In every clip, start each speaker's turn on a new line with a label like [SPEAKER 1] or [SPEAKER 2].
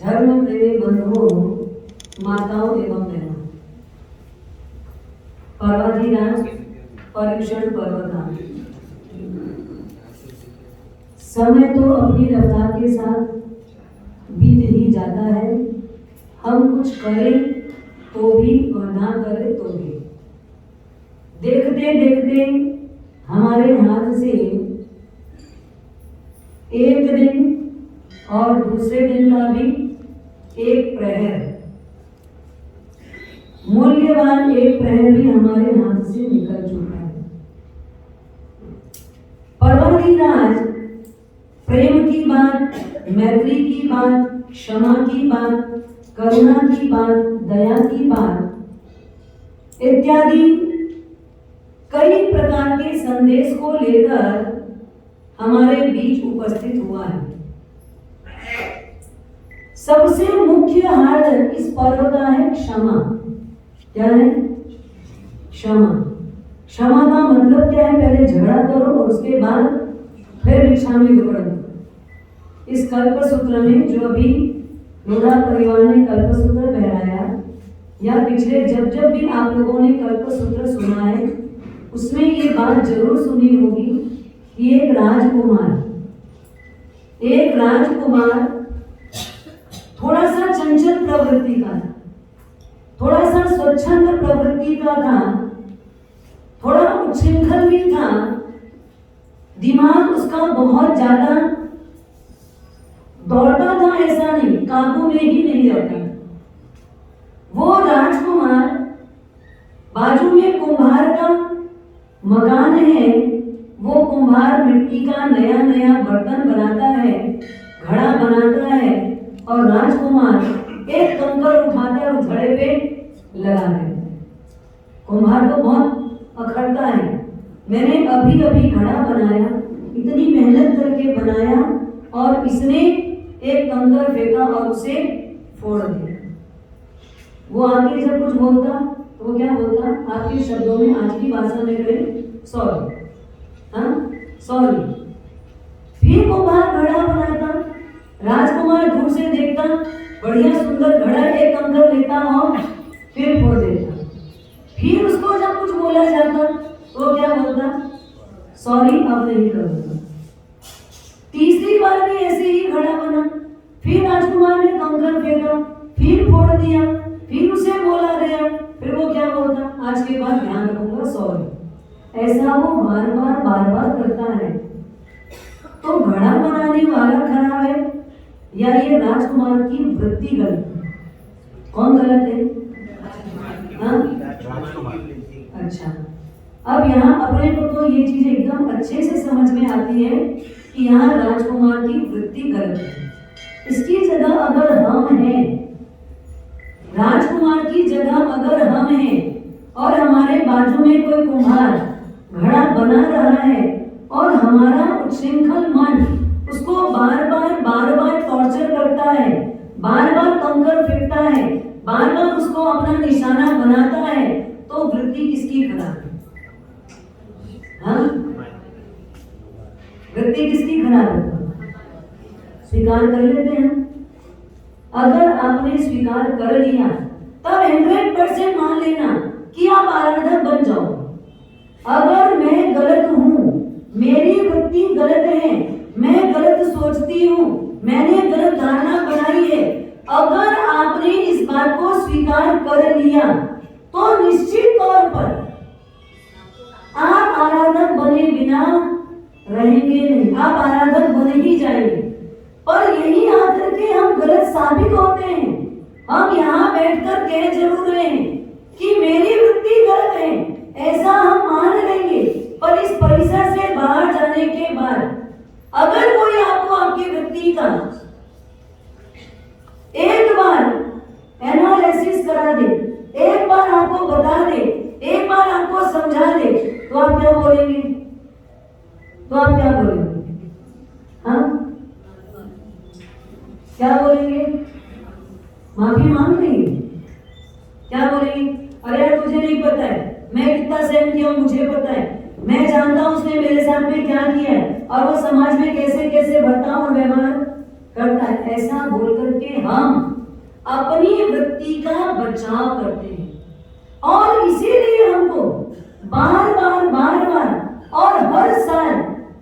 [SPEAKER 1] धर्म प्रेमी बंधुओं, माताओं एवं बहनों, पर्वाधिराज पर्युषण पर्व का समय तो अपनी रफ्तार के साथ बीत ही जाता है। हम कुछ करें तो भी और ना करें तो भी देखते देखते हमारे हाथ से एक दिन और दूसरे दिन का भी एक प्रहर, मूल्यवान एक प्रहर भी हमारे हाथ से निकल चुका है। पर्वाधिराज प्रेम की बात, मैत्री की बात, क्षमा की बात, करुणा की बात, दया की बात इत्यादि कई प्रकार के संदेश को लेकर हमारे बीच उपस्थित हुआ है। सबसे मुख्य हार्द इस पर्व का है क्षमा। क्या है? क्षमा। क्षमा का मतलब क्या है? पहले झगड़ा करो और उसके बाद फिर भिक्षामी पकड़ो। इस कल्प सूत्र में जो अभी लोढ़ा परिवार ने कल्प सूत्र बहराया, या पिछले जब जब भी आप लोगों ने कल्प सूत्र सुना है, उसमें ये बात जरूर सुनी होगी कि एक राजकुमार थोड़ा सा चंचल प्रवृत्ति का था, थोड़ा सा स्वच्छंद प्रवृत्ति का था, थोड़ा उच्छृंखल भी था। दिमाग उसका बहुत ज्यादा दौड़ता था, ऐसा नहीं, काबू में ही नहीं रहता। वो राजकुमार, बाजू में कुम्हार का मकान है, वो कुम्हार मिट्टी का नया नया बर्तन बनाता है, घड़ा बनाता है, और राजकुमार एक कंकर उठाकर उस घड़े पे लगा है। कुम्हार तो बहुत अखड़ता है। मैंने अभी अभी घड़ा बनाया, इतनी मेहनत करके बनाया, और इसने एक कंकर फेंका और उसे फोड़ दिया। वो आके जब कुछ बोलता तो वो क्या बोलता? आपके शब्दों में, आज की भाषा में कहे सॉरी, हाँ सॉरी। फिर कुम्हार घड़ा बनाता, राजकुमार दूर से देखता, बढ़िया सुंदर घड़ा, एक कंकर लेता और फिर फोड़ देता। फिर उसको जब कुछ बोला जाता तो क्या बोलता? सॉरी, अब नहीं करूंगा। तीसरी बार भी ऐसे ही घड़ा बना, फिर राजकुमार ने कंकर फेंका, फिर फोड़ दिया, फिर उसे बोला गया, फिर वो क्या बोलता? आज के बाद ध्यान रखूंगा, सॉरी। ऐसा वो बार बार करता है। तो घड़ा बनाने वाला खराब है या ये राजकुमार की वृत्ति गलत है? कौन गलत है? हाँ? अच्छा, अब यहाँ अपने को तो ये चीज एकदम अच्छे से समझ में आती है कि यहाँ राजकुमार की वृत्ति गलत है। इसकी जगह अगर हम हैं, राजकुमार की जगह अगर हम हैं, और हमारे बाजू में कोई कुम्हार घड़ा बना रहा है, और हमारा उच्छृंखल मन उसको बार बार टॉर्चर करता है, बार बार कंकर फेंकता है, बार बार उसको अपना निशाना बनाता है, तो वृत्ति किसकी खराब है? हाँ? वृत्ति किसकी खराब है? स्वीकार कर लेते हैं। अगर आपने स्वीकार कर लिया तब 100% मान लेना कि आप आराधक बन जाओ। अगर मैं गलत हूं, मेरी वृत्ति गलत है, मैं गलत सोचती हूं, मैंने गलत धारणा बनाई है, अगर आपने इस बात को स्वीकार कर लिया तो निश्चित तौर पर आप आराधक बने बिना रहेंगे नहीं, आप आराधक बने ही जाएंगे। पर यही आकर के हम गलत साबित होते हैं। हम यहाँ बैठकर कह जरूर रहे हैं कि मेरी वृत्ति गलत है, ऐसा हम मान लेंगे, पर इस परिसर से बाहर जाने के बाद अगर कोई आपको आपकी वृत्ति का एक बार एनालिसिस करा दे, एक बार आपको बता दे, एक बार आपको समझा दे, तो आप क्या बोलेंगे? हाँ? क्या बोलेंगे? माफी मांग लेंगे? क्या बोलेंगे? अरे यार तुझे नहीं पता है, मैं कितना सहन किया हूं, मुझे पता है, मैं जानता हूं उसने मेरे साथ में क्या किया है, और वो समाज में कैसे कैसे बर्ताव और व्यवहार करता है, ऐसा बोल करके हम अपनी वृत्ति का बचाव करते हैं। और इसीलिए हमको बार बार और हर साल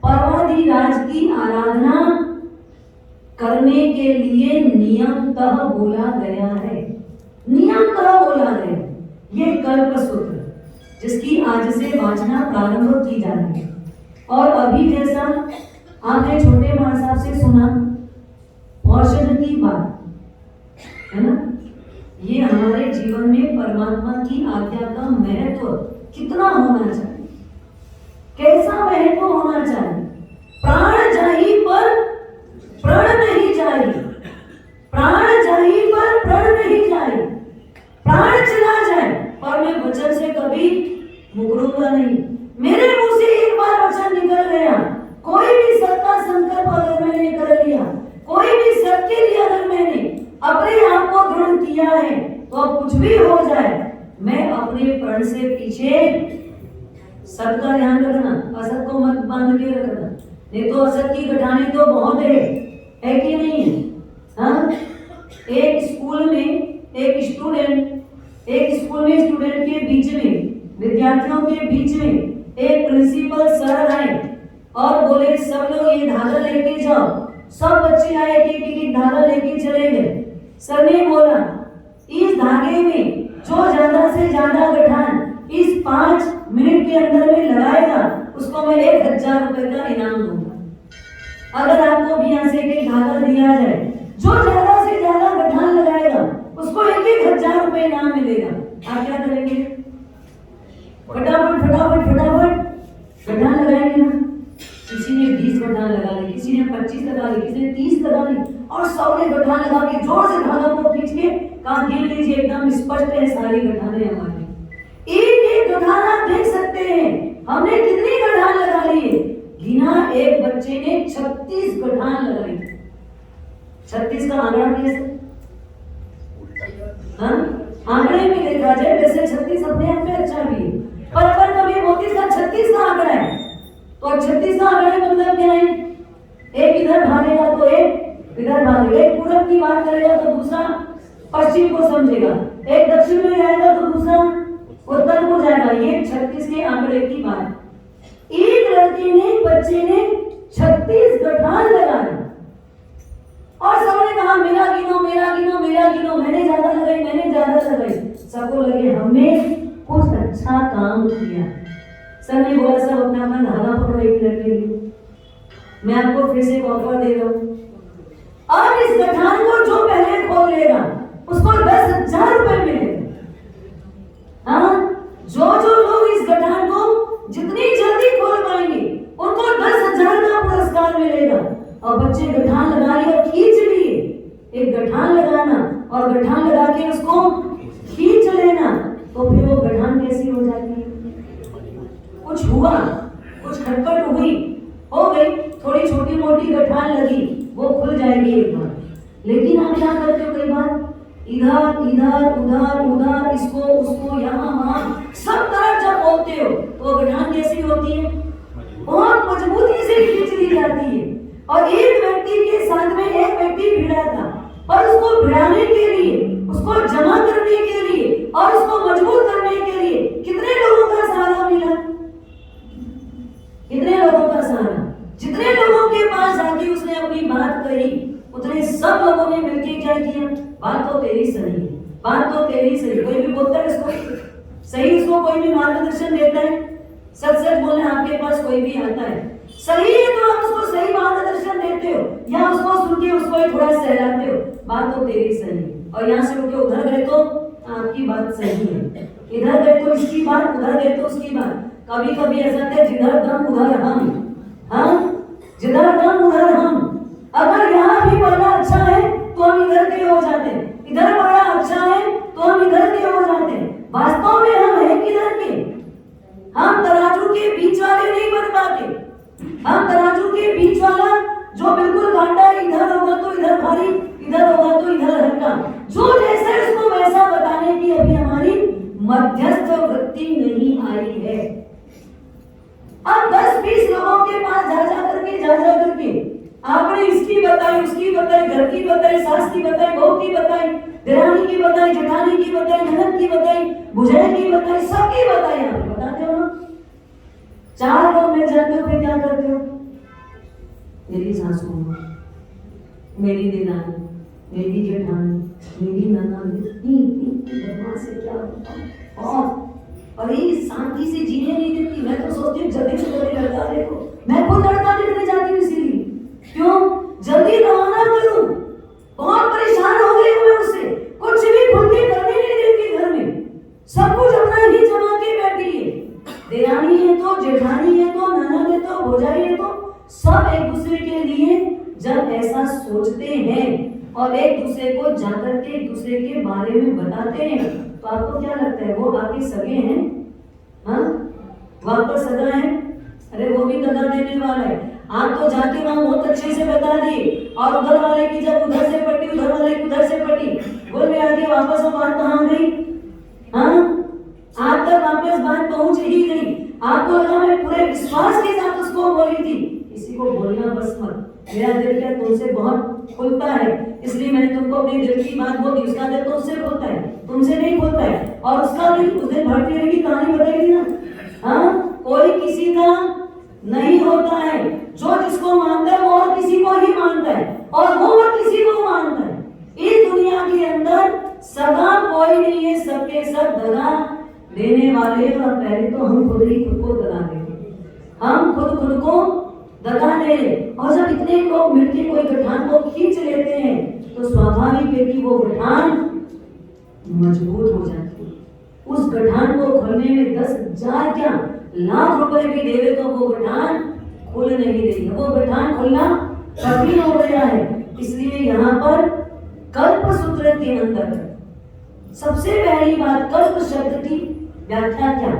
[SPEAKER 1] पर्वाधिराज की आराधना करने के लिए नियमतः बोला गया है। नियमतः बोला गया ये कल्पसूत्र, जिसकी आज से वाचना प्रारंभ की जा रही है। और अभी जैसा आपने छोटे मां साहब से सुना औषध की बात, है ना, ये हमारे जीवन में परमात्मा की आज्ञा का महत्व कितना होना चाहिए, कैसा महत्व होना चाहिए। प्राण जाहि पर प्रण नहीं जाए, प्राण जाहि पर प्रण नहीं जाए, प्राण चला जाए पर मैं वचन से कभी मुकरूंगा नहीं। मेरे मुंह से एक बार वचन निकल गया, कोई भी सत्ता संकल्प अगर मैंने कर लिया, कोई भी सत्य के लिए अगर मैंने अपने आप को दृढ़ किया है, तो अब कुछ भी हो जाए मैं अपने प्रण से पीछे। सत्य का ध्यान रखना, असत को मत बांध के रखना, नहीं तो असत की घटाने तो बहुत है कि नहीं है। हाँ, एक स्कूल में स्टूडेंट के बीच में, विद्यार्थियों के बीच में एक प्रिंसिपल सर आए और बोले सब लोग ये धागा लेके जाओ। सब बच्चे आए, एक धागा लेके चले गए। सर ने बोला इस धागे में जो ज्यादा से ज्यादा गठान इस 5 मिनट के अंदर में लगाएगा उसको मैं 1000 रुपए का इनाम दूंगा। अगर आपको भी यहाँ से एक धागा दिया जाए, जो ज्यादा से ज्यादा गठान लगाएगा उसको 1000 रुपए इनाम मिलेगा। आप क्या करेंगे? फटाफट गठान लगाएंगे ना। किसी ने 20 गठान लगा ली, किसी ने 25 लगा ली, किसी ने 30 लगा ली, और 100 ने गठान लगा के जोर से धागा को खींच के कहा गिन लीजिए, एकदम स्पष्ट है सारी गठाने हमारी। एक गठान आप देख सकते हैं हमने कितनी गठान लगा ली है। गिना, एक बच्चे ने 36 गठान लगाई। 36 का आंकड़ा कैसे? आंकड़े में देखा जाए वैसे 36 अपने आप में अच्छा भी है, पर अगर कभी मोती का 36 का आंकड़ा है तो 36 का आंकड़ा मतलब क्या है? एक इधर भागेगा तो एक इधर भागेगा, एक पूरब की बात करेगा तो दूसरा पश्चिम को समझेगा, एक दक्षिण में जाएगा तो दूसरा उत्तर को जाएगा। ये 36 के आंकड़े की बात। एक लड़के ने, बच्चे ने 36 गठान लगाए और सबने कहा मेरा गिनो, मैंने ज्यादा लगाई। सबको लगे हमने कुछ अच्छा काम किया। सर ने बोला सब अपना धागा पकड़ो 1 मिनट के लिए, मैं आपको फिर से एक ऑफर दे रहा हूँ। और इस गठान को जो पहले खोल लेगा उसको 10,000 रुपए मिलेगा। हाँ, जो लोग इस गठान को जितनी जल्दी खोल पाएंगे उनको 10,000 का पुरस्कार मिलेगा। और बच्चे गठान लगा लिए और खींच लिए। एक गठान लगाना और गठान लगा के उसको खींच लेना, तो फिर वो गठान कैसी हो जाती है? कुछ हुआ, कुछ खटपट हुई, हो गई, थोड़ी छोटी मोटी गठान लगी, वो खुल जाएगी एक बार। लेकिन आप क्या करते हो? कई बार इधर इसको उसको यहाँ वहाँ सब तरफ जब बोलते हो तो गठान कैसी होती है? बहुत मजबूती से खींच ली जाती है। और एक व्यक्ति के साथ में एक व्यक्ति भिड़ा था, और उसको भिड़ाने के लिए, उसको जमा करने के लिए और उसको मजबूत करने के लिए कितने लोगों का सहारा मिला? कितने लोगों का सहारा? जितने लोगों के पास जाके उसने अपनी बात कही उतने सब लोगों ने मिलकर क्या किया? बात तो तेरी सही है, बात तो तेरी सही। कोई भी बोलता है इसको सही, उसको कोई भी मार्गदर्शन देता है, सच बोलने आपके पास कोई भी आता है सही है तो आप उसको सही मार्गदर्शन देते हो, या उसको सुन के उसको ही थोड़ा सहलाते हो, बात तो तेरी सही है। और यहाँ से उठ के उधर गए तो आपकी बात सही है, इधर गए तो इसकी बात, उधर गए तो उसकी बात। कभी कभी ऐसा है जिधर दम उधर हम, हाँ, जिधर दम उधर हम। अगर यहाँ भी पढ़ना अच्छा है तो हम इधर के हो जाते हैं, इधर पढ़ना अच्छा है तो हम इधर के हो जाते हैं। वास्तव में हम हैं किधर के? हम तराजू के बीच वाले नहीं बन पाते। हम तराजू के बीच वाला जो बिल्कुल कांटा इधर होगा तो इधर भारी, इधर होगा तो इधर हल्का, जो जैसे उसको वैसा बताने की अभी हमारी मध्यस्थ वृत्ति नहीं आई है। अब 10-20 लोगों के पास जा करके आपने इसकी बताई, उसकी बताई, घर की बताई, सास की बताई, बहू की बताई, देरानी की बताई, जेठानी की बताई, ननद की बताई, भुजाई की बताई, सबकी बताई। आप बताते हो ना, 4 लोग मिल जाते हो, फिर क्या करते हो? मेरी सासू माँ, मेरी देरानी, मेरी जेठानी, मेरी ननद, इतनी बदमाश है, क्या बताऊं। और ये शांति से जीने नहीं देती। मैं तो सोचती हूँ जल्दी से जल्दी लड़का देखो, मैं खुद लड़का देखने जाती हूँ इसीलिए। क्यों? जल्दी रवाना करूं, बहुत परेशान हो गई हूं मैं उससे। कुछ भी खुल के करने नहीं देती घर में, सब कुछ अपना ही जमा के बैठी है। देरानी है तो, जेठानी है तो, ननद है तो, भौजाई है तो, सब एक दूसरे के लिए जब ऐसा सोचते हैं और एक दूसरे को जाकर के एक दूसरे के बारे में बताते हैं, तो आपको क्या लगता है वो आपके सगे हैं? हाँ, वो आपका सगा है? अरे वो भी दगा देने वाला है। आप तो जाके वहां बहुत अच्छे से बता दिए, और उधर वाले की जब उधर से पटी, उधर वाले की उधर से पटी, बोल में आके वापस वो बात कहाँ गई? हाँ, आप तक वापस बात पहुंच ही गई। आपको लगा मैं पूरे विश्वास के साथ उसको बोली थी। किसी को बोलना बस मत, मेरा दिल क्या तुमसे बहुत खुलता है, इसलिए मैंने तुमको अपने दिल की बात बोल दी। उसका दिल तो उससे खुलता है, तुमसे नहीं खुलता है। और उसका दिल उस दिन भरती रहने की कहानी बताई थी ना। हाँ, कोई किसी का नहीं होता है, जो जिसको मानता है वो और किसी को ही मानता है, और वो और किसी को मानता है। इस दुनिया के अंदर सगा कोई नहीं है, सबके सब दगा देने वाले। और पहले तो हम खुद ही खुद को दगा देंगे, हम खुद को दगा दे। और जब इतने लोग मिलकर कोई गठान को खींच लेते हैं तो स्वाभाविक है कि वो गठान मजबूत हो जाती है। उस गठान को खोलने में 10,000 क्या लाख रुपए भी देवे तो वो गठान खुल नहीं रही है। वो गठान खुलना कठिन हो गया है। इसलिए यहाँ पर कल्प सूत्र के अंदर सबसे पहली बात, कल्प शब्द की व्याख्या क्या?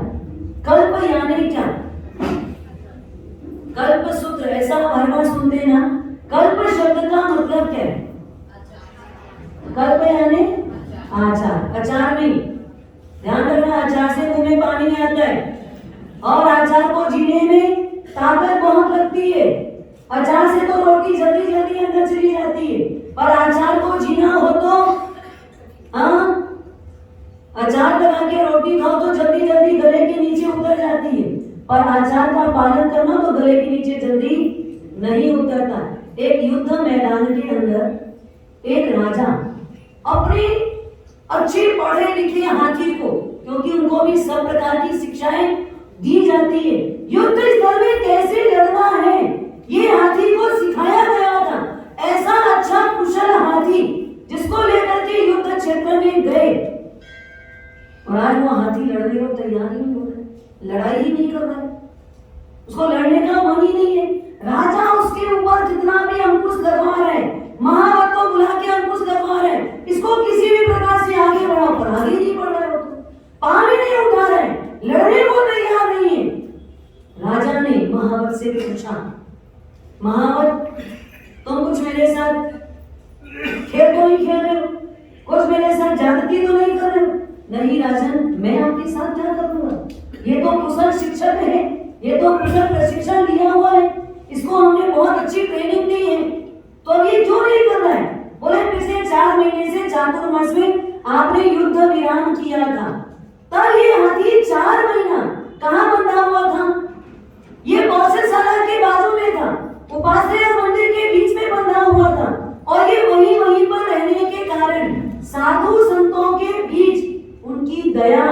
[SPEAKER 1] कल्प यानी क्या? कल्प सूत्र ऐसा हर बार सुनते ना, कल्प शब्द का मतलब क्या है? कल्प यानी आचार, अचार नहीं, ध्यान रखना, अचार से मुंह में पानी आता है और अचार को जीने में ताकत बहुत लगती है। अचार से तो रोटी जल्दी जल्दी अंदर चली जाती है, पर अचार को जीना हो तो अचार लगा के रोटी खाओ तो जल्दी जल्दी गले के नीचे उतर जाती है, पर अचार का पालन करना तो गले के नीचे जल्दी नहीं उतरता। एक युद्ध मैदान के अंदर एक राजा अपने अच्छे पढ़े लिखे हाथी को, क्योंकि उनको भी सब प्रकार की शिक्षाएं दी जाती है, युद्ध स्थल में कैसे लड़ना है ये हाथी को सिखाया गया था। ऐसा अच्छा कुशल हाथी जिसको लेकर के युद्ध क्षेत्र में गए, और आज वो हाथी लड़ने को तैयार ही नहीं हो रहा, लड़ाई ही नहीं कर रहा है, उसको लड़ने का मन ही नहीं है। राजा उसके ऊपर कितना भी अंकुश लगवा रहे, महावत को बुला के अंकुश लगवा रहे, इसको किसी भी प्रकार से आगे बढ़ा, पर आगे नहीं बढ़ रहा है, पाँव भी नहीं उठा रहे, लड़ने को तैयार नहीं है। राजा ने महावत से पूछा, महावत तुम कुछ मेरे साथ खेल तो नहीं खेल रहे हो, कुछ मेरे साथ ज्यादती तो नहीं कर रहे हो? नहीं राजन, मैं आपके साथ क्या करूंगा, ये तो कुशल शिक्षक है, ये तो कुशल प्रशिक्षण लिया हुआ है, इसको हमने बहुत अच्छी ट्रेनिंग दी है, तो ये क्यों नहीं कर रहा है? बोले पिछले 4 महीने से चातुर्मास में आपने युद्ध विराम किया था, तब ये हाथी 4 महीना कहाँ बंधा हुआ था? ये कौशलशाला के बाजू में था, उपासना मंदिर के बीच में बंधा हुआ था, और ये वहीं पर रहने के कारण साधु संतों के बीच उनकी दया,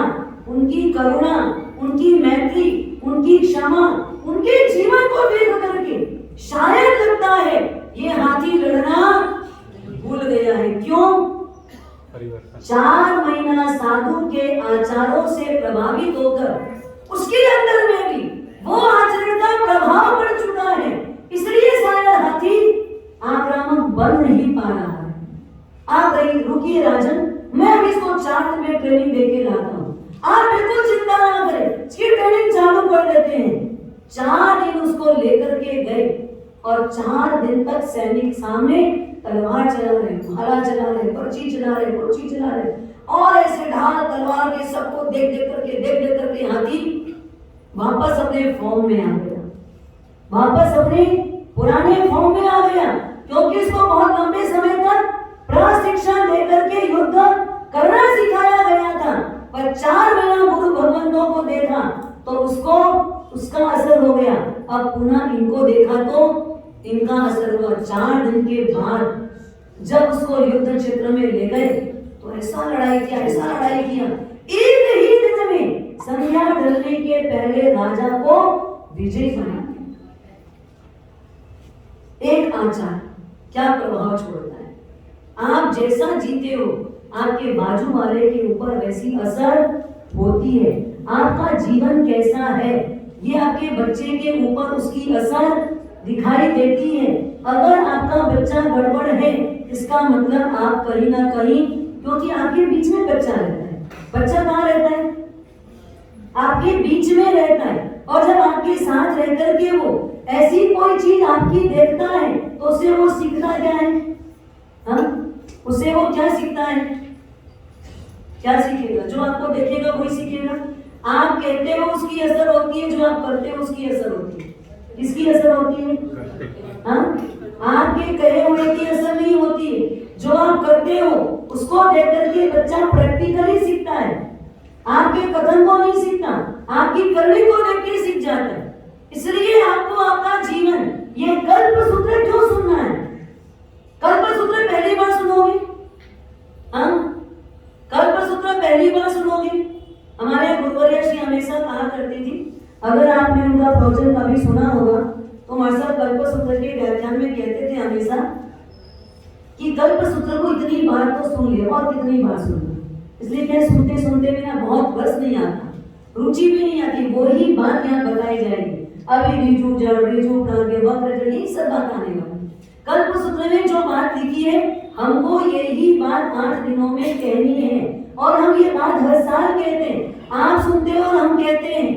[SPEAKER 1] उनकी करुणा, उनकी मैत्री, उनकी क्षमा, उनके जीवन को देख करके शायद लगता है ये हाथी लड़ना भूल गया है। क्यों? 4 महीना साधु के आचारों से प्रभावित होकर उसके अंदर में भी वो आचरण का प्रभाव पड़ चुका है, इसलिए शायद हाथी आक्रामक बन नहीं पा रहा है। आप रुकिए राजन, मैं अब इसको 4 दिन में ट्रेनिंग देके लाता हूँ, आप बिल्कुल चिंता ना करें, इसकी ट्रेनिंग चालू कर देते हैं। 4 दिन उसको लेकर के गए और 4 दिन तक सैनिक सामने तलवार चला रहे, भाला चला रहे, पर्ची चला रहे, और ऐसे ढाल तलवार के सबको देख देख करके हाथी वापस अपने फॉर्म में आ गया, वापस अपने पुराने फॉर्म में आ गया। क्योंकि उसको बहुत लंबे समय तक प्रशिक्षण देकर के युद्ध करना सिखाया गया था। पर 4 महीना गुरु भगवंतों को देखा तो उसको उसका असर हो गया। अब पुनः इनको देखा तो इनका असर हुआ। 4 दिन के बाद जब उसको युद्ध क्षेत्र में ले गए तो ऐसा लड़ाई किया, ऐसा लड़ाई किया, एक ही दिन में संध्या ढलने के पहले राजा को विजयी बना। एक आचार क्या प्रभाव छोड़ता है। आप जैसा जीते हो आपके बाजू वाले के ऊपर वैसी असर होती है। आपका जीवन कैसा है ये आपके बच्चे के ऊपर उसकी असर दिखाई देती है। अगर आपका बच्चा गड़बड़ है इसका मतलब आप कहीं ना कहीं, क्योंकि आपके बीच में बच्चा रहता है। बच्चा कहाँ रहता है? आपके बीच में रहता है। और जब आपके साथ रह करके वो ऐसी कोई चीज आपकी देखता है तो उससे वो सीखता क्या है? उससे वो क्या सीखता है? क्या सीखेगा? जो आपको देखेगा वही सीखेगा। आप कहते हो उसकी असर होती है, जो आप करते हो उसकी असर होती है। किसकी असर होती है? आपके कहे हुए की असर नहीं होती है। जो आप करते हो उसको देख करके बच्चा प्रैक्टिकली सीखता है। आपके कथन को नहीं सीखता, आपकी करनी को देख के सीख जाता है। इसलिए आपको आपका जीवन ये कल्प सूत्र क्यों सुनना है? कल्प सूत्र पहली बार सुनोगे? कल्प सूत्र पहली बार सुनोगे? हमारे गुरुवर्य श्री हमेशा कहा करती थी, अगर आपने उनका प्रवचन कभी सुना होगा तो हमारे साथ कल्प सूत्र के व्याख्यान में कहते थे हमेशा कि कल्प सूत्र को इतनी बार तो सुन लिया और कितनी बार सुनना। इसलिए क्या सुनते सुनते भी ना बहुत रस नहीं आता, रुचि भी नहीं आती। वही बात यहाँ बताई जाएगी। अभी रिजु जड़ रिजु प्राज्ञ वक्र जड़ यही सब बात आने वाली। कल्प सूत्र में जो बात लिखी है हमको यही बात 8 दिनों में कहनी है। और हम ये बात हर साल कहते हैं। आप सुनते हो और हम कहते हैं,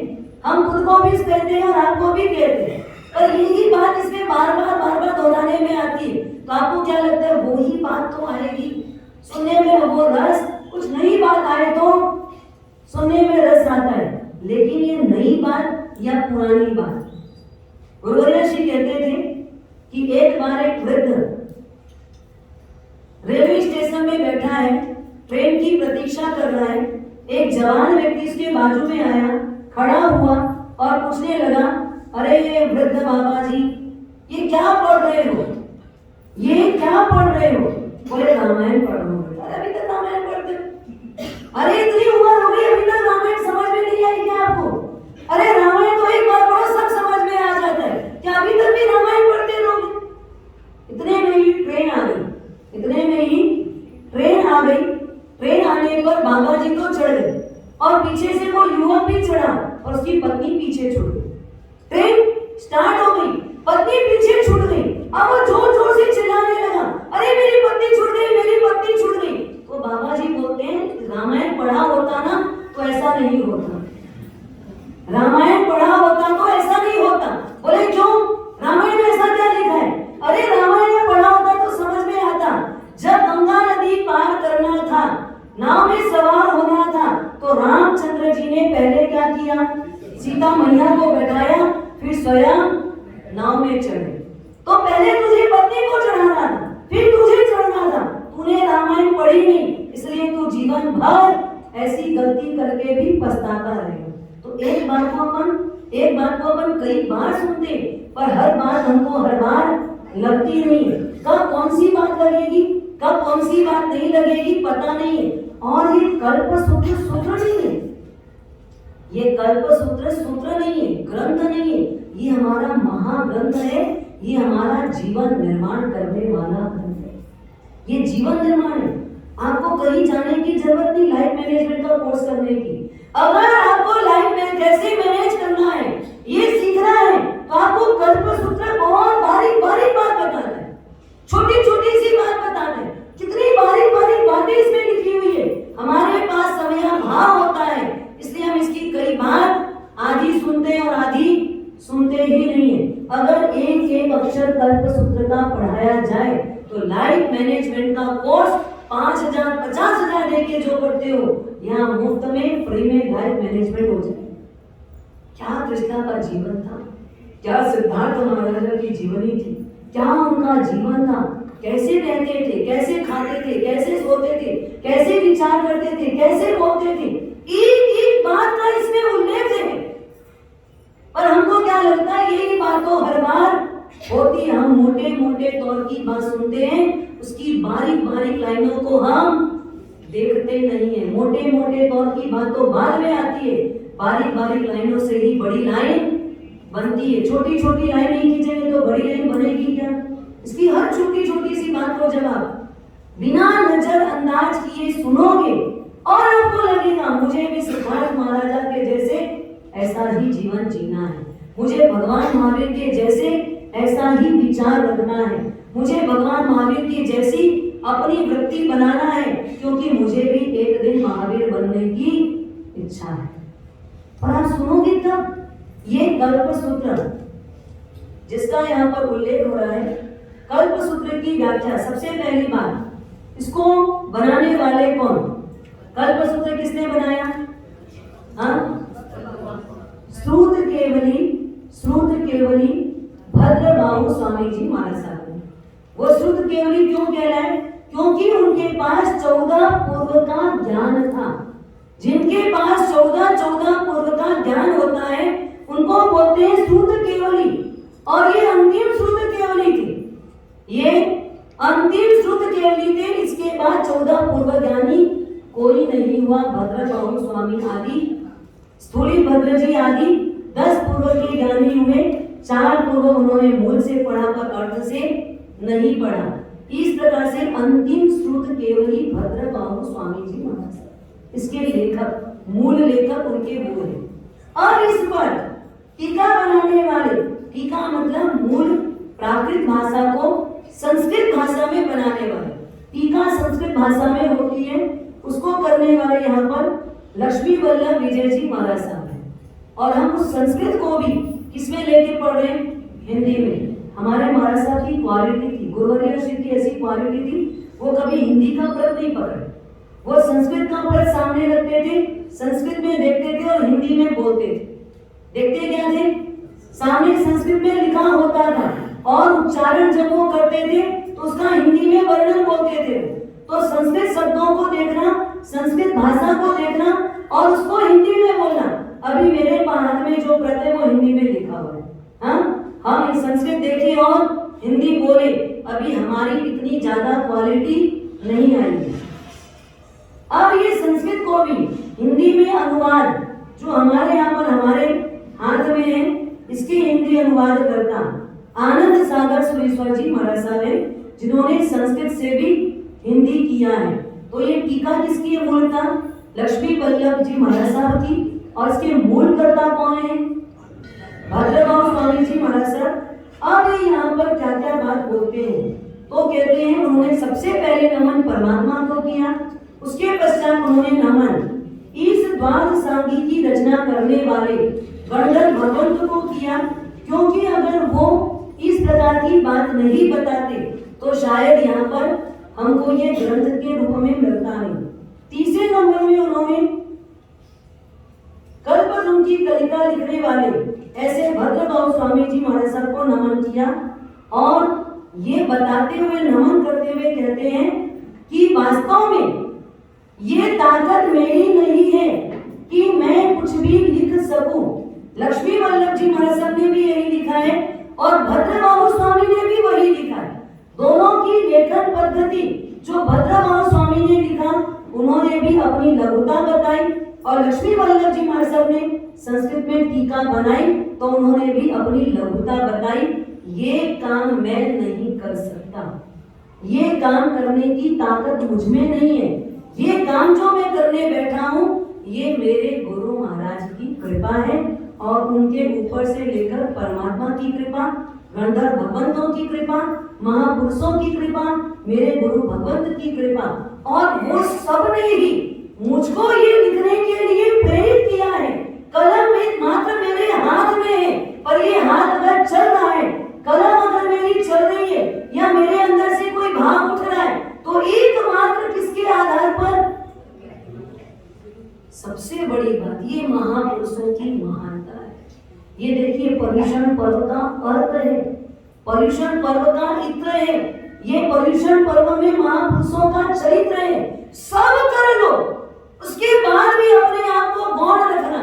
[SPEAKER 1] हम खुद को भी कहते हैं और आपको भी कहते हैं। पर यही बात इसमें बार बार दोहराने में आती है तो आपको क्या लगता है? वही बात तो आएगी सुनने में, वो रस। कुछ नई बात आए तो सुनने में रस आता है, लेकिन ये नई बात या पुरानी बात। गुरुवर्य श्री कहते थे कि एक बार एक वृद्ध रेलवे स्टेशन में बैठा है, ट्रेन की प्रतीक्षा कर रहा है। एक जवान व्यक्ति उसके बाजू में आया, खड़ा हुआ और पूछने लगा, अरे ये वृद्ध बाबा जी ये क्या पढ़ रहे हो? ये क्या पढ़ रहे हो? बोले रामायण पढ़ रहा हूँ। अभी तक रामायण पढ़ते हो? अरे इतनी उम्र हो गई अभी तक रामायण समझ में नहीं आई क्या आपको? अरे रामायण तो एक बार पढ़ो सब समझ में आ जाता है, क्या अभी तक भी रामायण पढ़ते लोग? इतने में ही ट्रेन आ गई। ट्रेन आने पर बाबा जी तो चढ़ गए और पीछे से वो युवक भी चढ़ा और उसकी पत्नी पीछे छूट गई। ट्रेन स्टार्ट हो गई, पत्नी पीछे छूट गई। अब वो जोर जोर से चिल्लाने लगा, अरे मेरी पत्नी छूट गई, मेरी पत्नी छूट गई। तो बाबा जी बोलते हैं रामायण पढ़ा होता ना तो ऐसा नहीं होता। रामायण पढ़ा होता तो ऐसा नहीं होता। बोले क्यों? रामायण में ऐसा क्या लिखा है? अरे रामायण में पढ़ा होता तो समझ में आता। जब गंगा नदी पार करना था, नाव में सवार होना था, तो रामचंद्र जी ने पहले क्या किया? सीता मैया को बैठाया, फिर स्वयं नाव में चढ़े। तो पहले तुझे पत्नी को चढ़ाना था, फिर तुझे चढ़ना था। तूने रामायण पढ़ी नहीं, इसलिए तू जीवन भर ऐसी गलती करके भी पछताता रहेगा। तो एक बात को अपन कई बार सुनते, पर हर बात हमको हर बार लगती नहीं है। कब कौन सी बात लगेगी, कब कौन सी बात नहीं लगेगी पता नहीं है। और ये कल्प सूत्र नहीं है, ये कल्प सूत्र नहीं है, ग्रंथ नहीं है, ये हमारा महाग्रंथ है। ये हमारा जीवन निर्माण करने वाला ग्रंथ है। ये जीवन निर्माण है। आपको कहीं जाने की जरूरत नहीं लाइफ मैनेजमेंट का कोर्स करने की। अगर आपको लाइफ में कैसे मैनेज करना है ये सीखना है तो आपको कल्प सूत्र बहुत बारीक बात बताता है, छोटी सी बात बताता है। कितनी बारीक बातें इसमें लिखी हुई है। हमारे पास समय भाव होता है, इसलिए हम इसकी कई बार आधी सुनते और आधी सुनते ही नहीं है। अगर एक अक्षर कल्प सूत्र का पढ़ाया जाए तो लाइफ मैनेजमेंट का कोर्स 5,000 50,000 देके जो करते हो यहाँ मुफ्त में फ्री में लाइफ मैनेजमेंट हो जाए। क्या कृष्णा का जीवन था, क्या सिद्धार्थ महाराजा की जीवनी थी। क्या उनका जीवन था, कैसे रहते थे, कैसे खाते थे, कैसे सोते थे, कैसे विचार करते थे, कैसे बोलते थे, एक एक बात का इसमें उल्लेख है। पर हमको क्या लगता है यही बात तो हर बार होती, हम मोटे मोटे तौर की बात सुनते हैं, उसकी बारीक बारीक लाइनों को हम देखते नहीं है। मोटे मोटे तौर की बात तो बाद में आती है, बारीक बारीक लाइनों से ही बड़ी लाइन बनती है। छोटी छोटी लाइन नहीं खींचेंगे तो बड़ी लाइन बनेगी क्या? इसकी हर छोटी छोटी सी बात को जब आप बिना नजरअंदाज किए सुनोगे और आपको लगेगा मुझे भी सिद्धार्थ महाराजा के जैसे ऐसा ही जीवन जीना है, मुझे भगवान महावीर के जैसे ऐसा ही विचार रखना है, मुझे भगवान महावीर की जैसी अपनी वृत्ति बनाना है, क्योंकि मुझे भी एक दिन महावीर बनने की इच्छा है। और आप सुनोगे तब ये कल्पसूत्र जिसका यहाँ पर उल्लेख हो रहा है, कल्पसूत्र की व्याख्या सबसे पहली बात, इसको बनाने वाले कौन? कल्पसूत्र किसने बनाया? श्रुत केवली भद्रबाहु स्वामी जी महाराज साहब ने। वो श्रुत केवली क्यों कहलाए? क्योंकि उनके पास 14 पूर्व का ज्ञान था। जिनके पास 14 पूर्व का ज्ञान होता है उनको बोलते हैं श्रुत केवली। और ये अंतिम श्रुत केवली थी, ये अंतिम श्रुत केवली थे। इसके बाद 14 पूर्व ज्ञानी कोई नहीं हुआ। भद्रबाहु स्वामी आदि, स्थूली भद्र जी आदि 10 पूर्व के ज्ञानी हुए। 4 पूर्व उन्होंने मूल से पढ़ा पर अर्थ से नहीं पढ़ा। इस प्रकार से अंतिम श्रुत केवली भद्रबाहु स्वामी जी महाराज, इसके लेखक, मूल लेखक उनके वो है। और इस पर टीका बनाने वाले, टीका मतलब मूल प्राकृत भाषा को संस्कृत भाषा में बनाने वाले, टीका संस्कृत भाषा में होती है, उसको करने वाले यहाँ पर लक्ष्मी वल्लभ विजय जी महाराज साहब हैं। और हम उस संस्कृत को भी किसमें लेके पढ़ रहे हैं? हिंदी में। हमारे महाराज साहब की क्वालिटी थी, गुरुवर्य श्री की ऐसी क्वालिटी थी, वो कभी हिंदी का व्रत नहीं पकड़े, वो संस्कृत का व्रत सामने रखते थे, संस्कृत में देखते थे और हिंदी में बोलते थे। देखते क्या थे? सामने संस्कृत में लिखा होता था और उच्चारण जब वो करते थे तो उसका हिंदी में वर्णन बोलते थे। तो संस्कृत शब्दों को देखना, संस्कृत भाषा को देखना और उसको हिंदी में बोलना। अभी मेरे हाथ में जो व्रत है वो हिंदी में लिखा हुआ है। हम संस्कृत देखें और हिंदी बोले, अभी हमारी इतनी ज्यादा क्वालिटी नहीं आई है। अब ये संस्कृत को भी हिंदी में अनुवाद जो हमारे यहाँ पर हमारे हाथ में है, इसके हिंदी अनुवाद करता आनंद सागर सुरेश्वर जी महाराज साहब है, जिन्होंने संस्कृत से भी हिंदी किया है। तो ये टीका किसकी है? मूलता लक्ष्मी वल्लभ जी महाराज साहब की। और इसके मूल कर्ता कौन है? भद्रबाहु स्वामी जी महाराज साहब। अब यहाँ पर क्या क्या बात बोलते हैं तो कहते हैं उन्होंने सबसे पहले नमन परमात्मा को किया, उसके पश्चात उन्होंने नमन इस द्वादशांगी की रचना करने वाले गणधर भगवंत को किया, क्योंकि अगर वो इस प्रकार की बात नहीं बताते तो शायद यहाँ पर हमको ये ग्रंथ के रूप में मिलता नहीं। तीसरे नंबर में उन्होंने कल्पद्रुम की कलिका लिखने वाले ऐसे भद्रबाहु स्वामी जी महाराज साहब को नमन किया। और ये बताते हुए, नमन करते हुए कहते हैं कि वास्तव में ये ताकत मेरी नहीं है कि मैं कुछ भी लिख सकूं। लक्ष्मी वल्लभ जी महाराज साहब ने भी यही लिखा है और भद्रबाहु स्वामी ने भी वही लिखा है। दोनों की लेखन पद्धति, जो भद्रबाहु स्वामी ने लिखा उन्होंने भी अपनी लघुता बताई और लक्ष्मी वल्लभ जी महाराज साहब ने संस्कृत में टीका बनाई तो उन्होंने भी अपनी लघुता बताई। ये काम मैं नहीं कर सकता, ये काम करने की ताकत मुझ में नहीं है। ये काम जो मैं करने बैठा हूँ ये मेरे गुरु महाराज की कृपा है और उनके ऊपर से लेकर परमात्मा की कृपा, गणधर भगवंतों की कृपा, महापुरुषों की कृपा, मेरे गुरु भगवंत की कृपा, और वो सब ने ही मुझको ये लिखने के लिए प्रेरित किया है। कलम में मात्र मेरे हाथ में है, पर ये हाथ अगर चल रहा है, कलम अगर मेरी चल रही है या मेरे अंदर से कोई भाव उठ रहा है तो एकमात्र किसके आधार पर? सबसे बड़ी बात ये महापुरुषों की महानता है। ये देखिए पर्यूषण पर्व का अर्थ है, पर्युषण पर्व का इत्र है, ये पर्युषण पर्व में महापुरुषों का चरित्र है। सब कर लो, उसके बाद भी अपने आप को गौण रखना।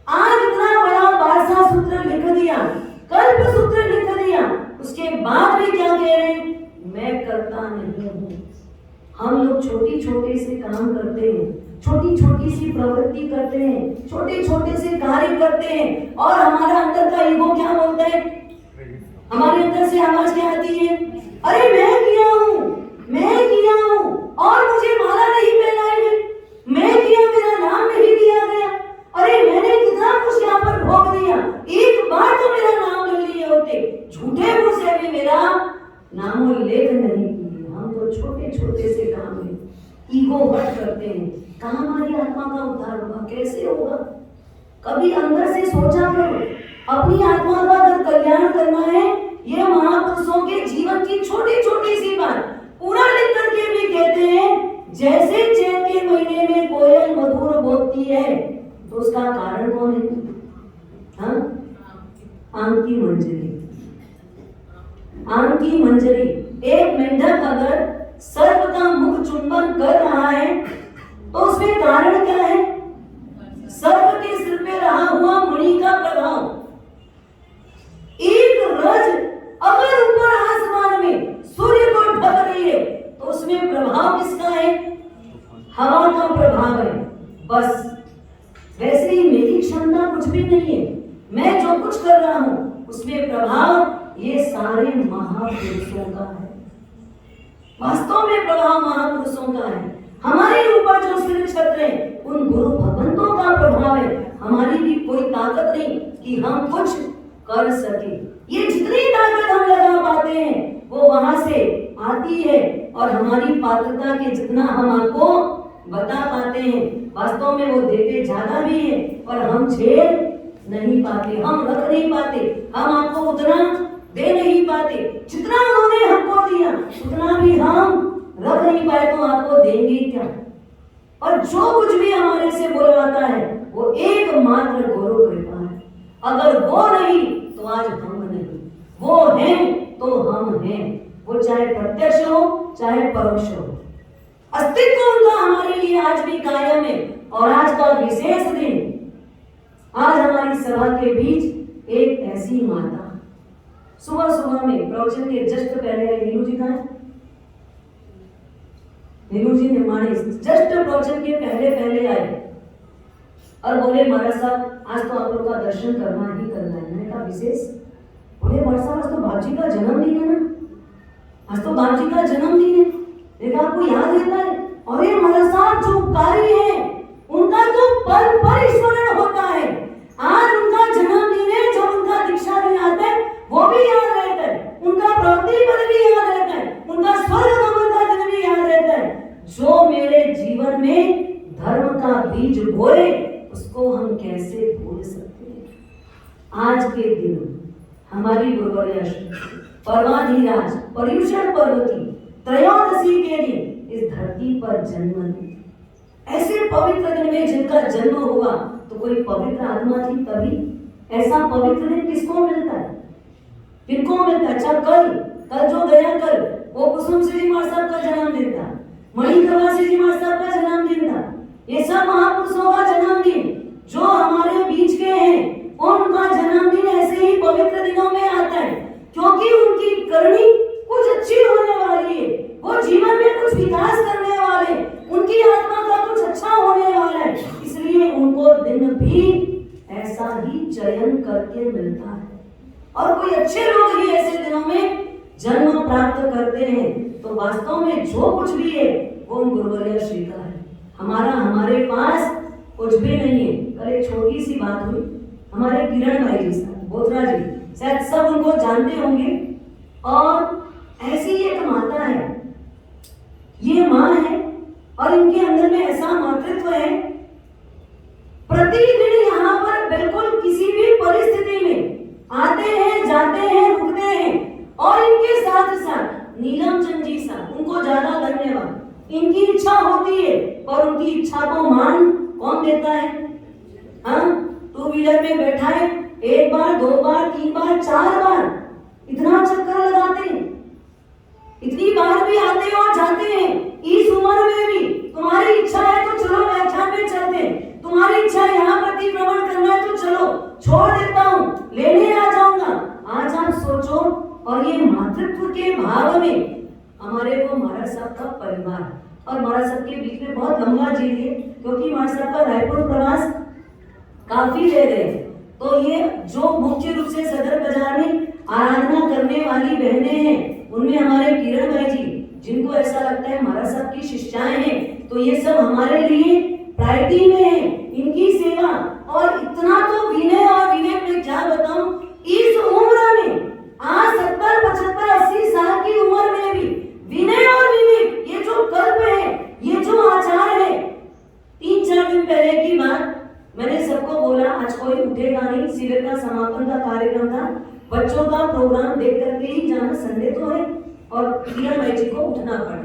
[SPEAKER 1] आज इतना बड़ा बारसा सूत्र लिख दिया, कल्प सूत्र लिख दिया, उसके बाद भी क्या कह रहे हैं? मैं करता नहीं हूं। हम लोग छोटी छोटे से काम करते हैं, छोटी छोटी सी प्रवृत्ति करते हैं, छोटे छोटे से कार्य करते हैं, और हमारा अंदर का ईगो क्या बोलता है? हमारे अंदर से आवाज क्या आती है? अरे मैं किया हूं, मैं किया हूं, और मुझे माला नहीं पहनाई गई, मैं किया, मेरा नाम नहीं लिया गया, अरे मैंने कितना कुछ यहाँ पर भोग दिया, एक बार तो मेरा नाम ले लिए होते, झूठे मुंह से भी मेरा नामोल्लेख नहीं किए। हम तो छोटे छोटे से काम में ईगो हट करते हैं। कहाँ हमारी आत्मा का उद्धार होगा? कैसे होगा? कभी अंदर से सोचा करो, अपनी आत्मा का अगर कल्याण करना है, ये महापुरुषों के जीवन की छोटी छोटी सी बात पूरा लिख करके भी कहते हैं, जैसे चैत के महीने में कोयल मधुर बोलती है, तो उसका कारण कौन है? हाँ, आम की मंजरी। आम की मंजरी। एक मेंढक अगर सर्प का मुख चुंबन कर रहा है, तो उसमें कारण क्या है? सर्प के सिर पे रहा हुआ मणि का प्रभाव। एक रज अगर ऊपर आसमान में सूर्य को ढक रही है, तो उसमें प्रभाव किसका है? हवा का प्रभाव है। बस वैसे ही मेरी क्षमता कुछ भी नहीं है, मैं जो कुछ कर रहा हूं उसमें प्रभाव ये सारे महापुरुषों का है। वास्तव में प्रभाव महापुरुषों का है। हमारे ऊपर जो सिर छत्र है, उन गुरु भगवंतों का प्रभाव है। हमारी भी कोई ताकत नहीं कि हम कुछ कर सके। ये जितनी ताकत हम लगा पाते हैं वो वहां से आती है, और हमारी पात्रता के जितना हम आपको बता पाते हैं, वास्तव में वो देते ज्यादा भी है, पर हम झेल नहीं पाते, हम रख नहीं पाते, हम आपको उतना दे नहीं पाते। जितना उन्होंने हमको दिया उतना भी हम रख नहीं पाए, तो आपको देंगे क्या? और जो कुछ भी हमारे से बुलवाता है वो एकमात्र गुरु कृपा है। अगर वो नहीं तो आज हम नहीं, वो हैं तो हम हैं। वो चाहे प्रत्यक्ष हो चाहे परोक्ष हो, अस्तित्व उनका हमारे लिए आज भी कायम है। और आज का विशेष दिन, आज हमारी सभा के बीच एक ऐसी माता, सुबह सुबह में प्रवचन के जस्ट पहले नीलू जी का है, नीलू जी निर्माणी जस्ट प्रवचन के पहले आए और बोले, महाराज साहब आज तो आप लोग का दर्शन करना ही करना है। मैंने कहा विशेष? बोले महाराज साहब आज तो बाप जी का जन्मदिन है ना, आज तो बाप जी का जन्मदिन है। देखा आपको याद रहता है? अरे महाराज साहब जो उपकारी है उनका तो पल पल स्मरण होता है। आज उनका जन्मदिन है, जब उनका दीक्षा दिन आता है वो भी याद रहता है, उनका प्रवृत्ति पद भी याद रहता है, उनका स्वर्ग गमन का दिन भी याद रहता है। जो मेरे जीवन में धर्म का बीज बोए उसको हम कैसे भूल सकते हैं? आज के दिन हमारी गुरुवर्य पर्वाधिराज पर्युषण पर्व की त्रयोदशी के दिन इस धरती पर जन्म ले। ऐसे पवित्र दिन में जिनका जन्म हुआ तो कोई पवित्र आत्मा थी तभी। ऐसा पवित्र दिन किसको मिलता है? किनको मिलता है? अच्छा कल जो गया कल वो कुसुम श्री मां साहब का जन्मदिन था, मणिप्रभा श्री मां साहब का जन्मदिन था। ये सब महापुरुषों का जन्मदिन जो हमारे बीच के हैं, उनका जन्मदिन ऐसे ही पवित्र दिनों में आता है, क्योंकि उनकी करनी कुछ अच्छी होने वाली है, वो जीवन में कुछ विकास करने वाले, उनकी आत्मा का कुछ अच्छा होने वाला है, इसलिए उनको दिन भी ऐसा ही चयन करके मिलता है। और कोई अच्छे लोग ही ऐसे दिनों में जन्म प्राप्त करते हैं। तो वास्तव में जो कुछ भी है वो गुरुवर्य श्री का है। हमारे पास कुछ भी नहीं है। कल एक छोटी सी बात हुई, हमारे किरण भाई जी बोथरा जी, शायद सब उनको जानते होंगे, और ऐसी एक माता है, ये माँ है और इनके अंदर में ऐसा मातृत्व है, प्रतिदिन यहाँ पर बिल्कुल किसी भी परिस्थिति में आते हैं, जाते हैं, रुकते हैं। और इनके साथ साथ नीलम चंद जी साहब, उनको ज्यादा धन्यवाद। इनकी इच्छा होती है पर उनकी इच्छा को मान कौन देता है? हाँ, टू व्हीलर में बैठा है, एक बार, दो बार, तीन बार, चार बार, इतना चक्कर लगाते हैं, इतनी बार भी आते हैं और जाते हैं। इस उम्र में भी तुम्हारी इच्छा है तो चलो व्याख्यान में चलते हैं, तुम्हारी इच्छा है यहाँ प्रतिक्रमण करना है तो चलो, छोड़ देता हूँ, लेने आ जाऊंगा। आज आप सोचो, और ये मातृत्व के भाव में हमारे को महाराज साहब का परिवार और महाराज साहब के बीच में बहुत लंबा जीत है, क्योंकि महाराज साहब का रायपुर प्रवास काफी ले गए। तो ये जो मुख्य रूप से सदर बाजार में आराधना करने वाली बहनें हैं, उनमें हमारे किरण भाई जी, जिनको ऐसा लगता है महाराज साहब की शिष्याएं हैं, तो ये सब हमारे लिए प्रायोरिटी में है, इनकी सेवा। और इतना तो विनय और विवेक में क्या बताऊं, इस उम्र में आज 70, 75, 80 साल की उम्र में भी विनय और विवेक, ये जो कल्प है, ये जो आचार है। 3-4 दिन पहले की बात, मैंने सबको बोला आज कोई उठेगा नहीं, शिविर का समापन का कार्यक्रम था, बच्चों का प्रोग्राम देख करके ही जाना, संडे तो है, और किरण भाई जी को उठना पड़ा,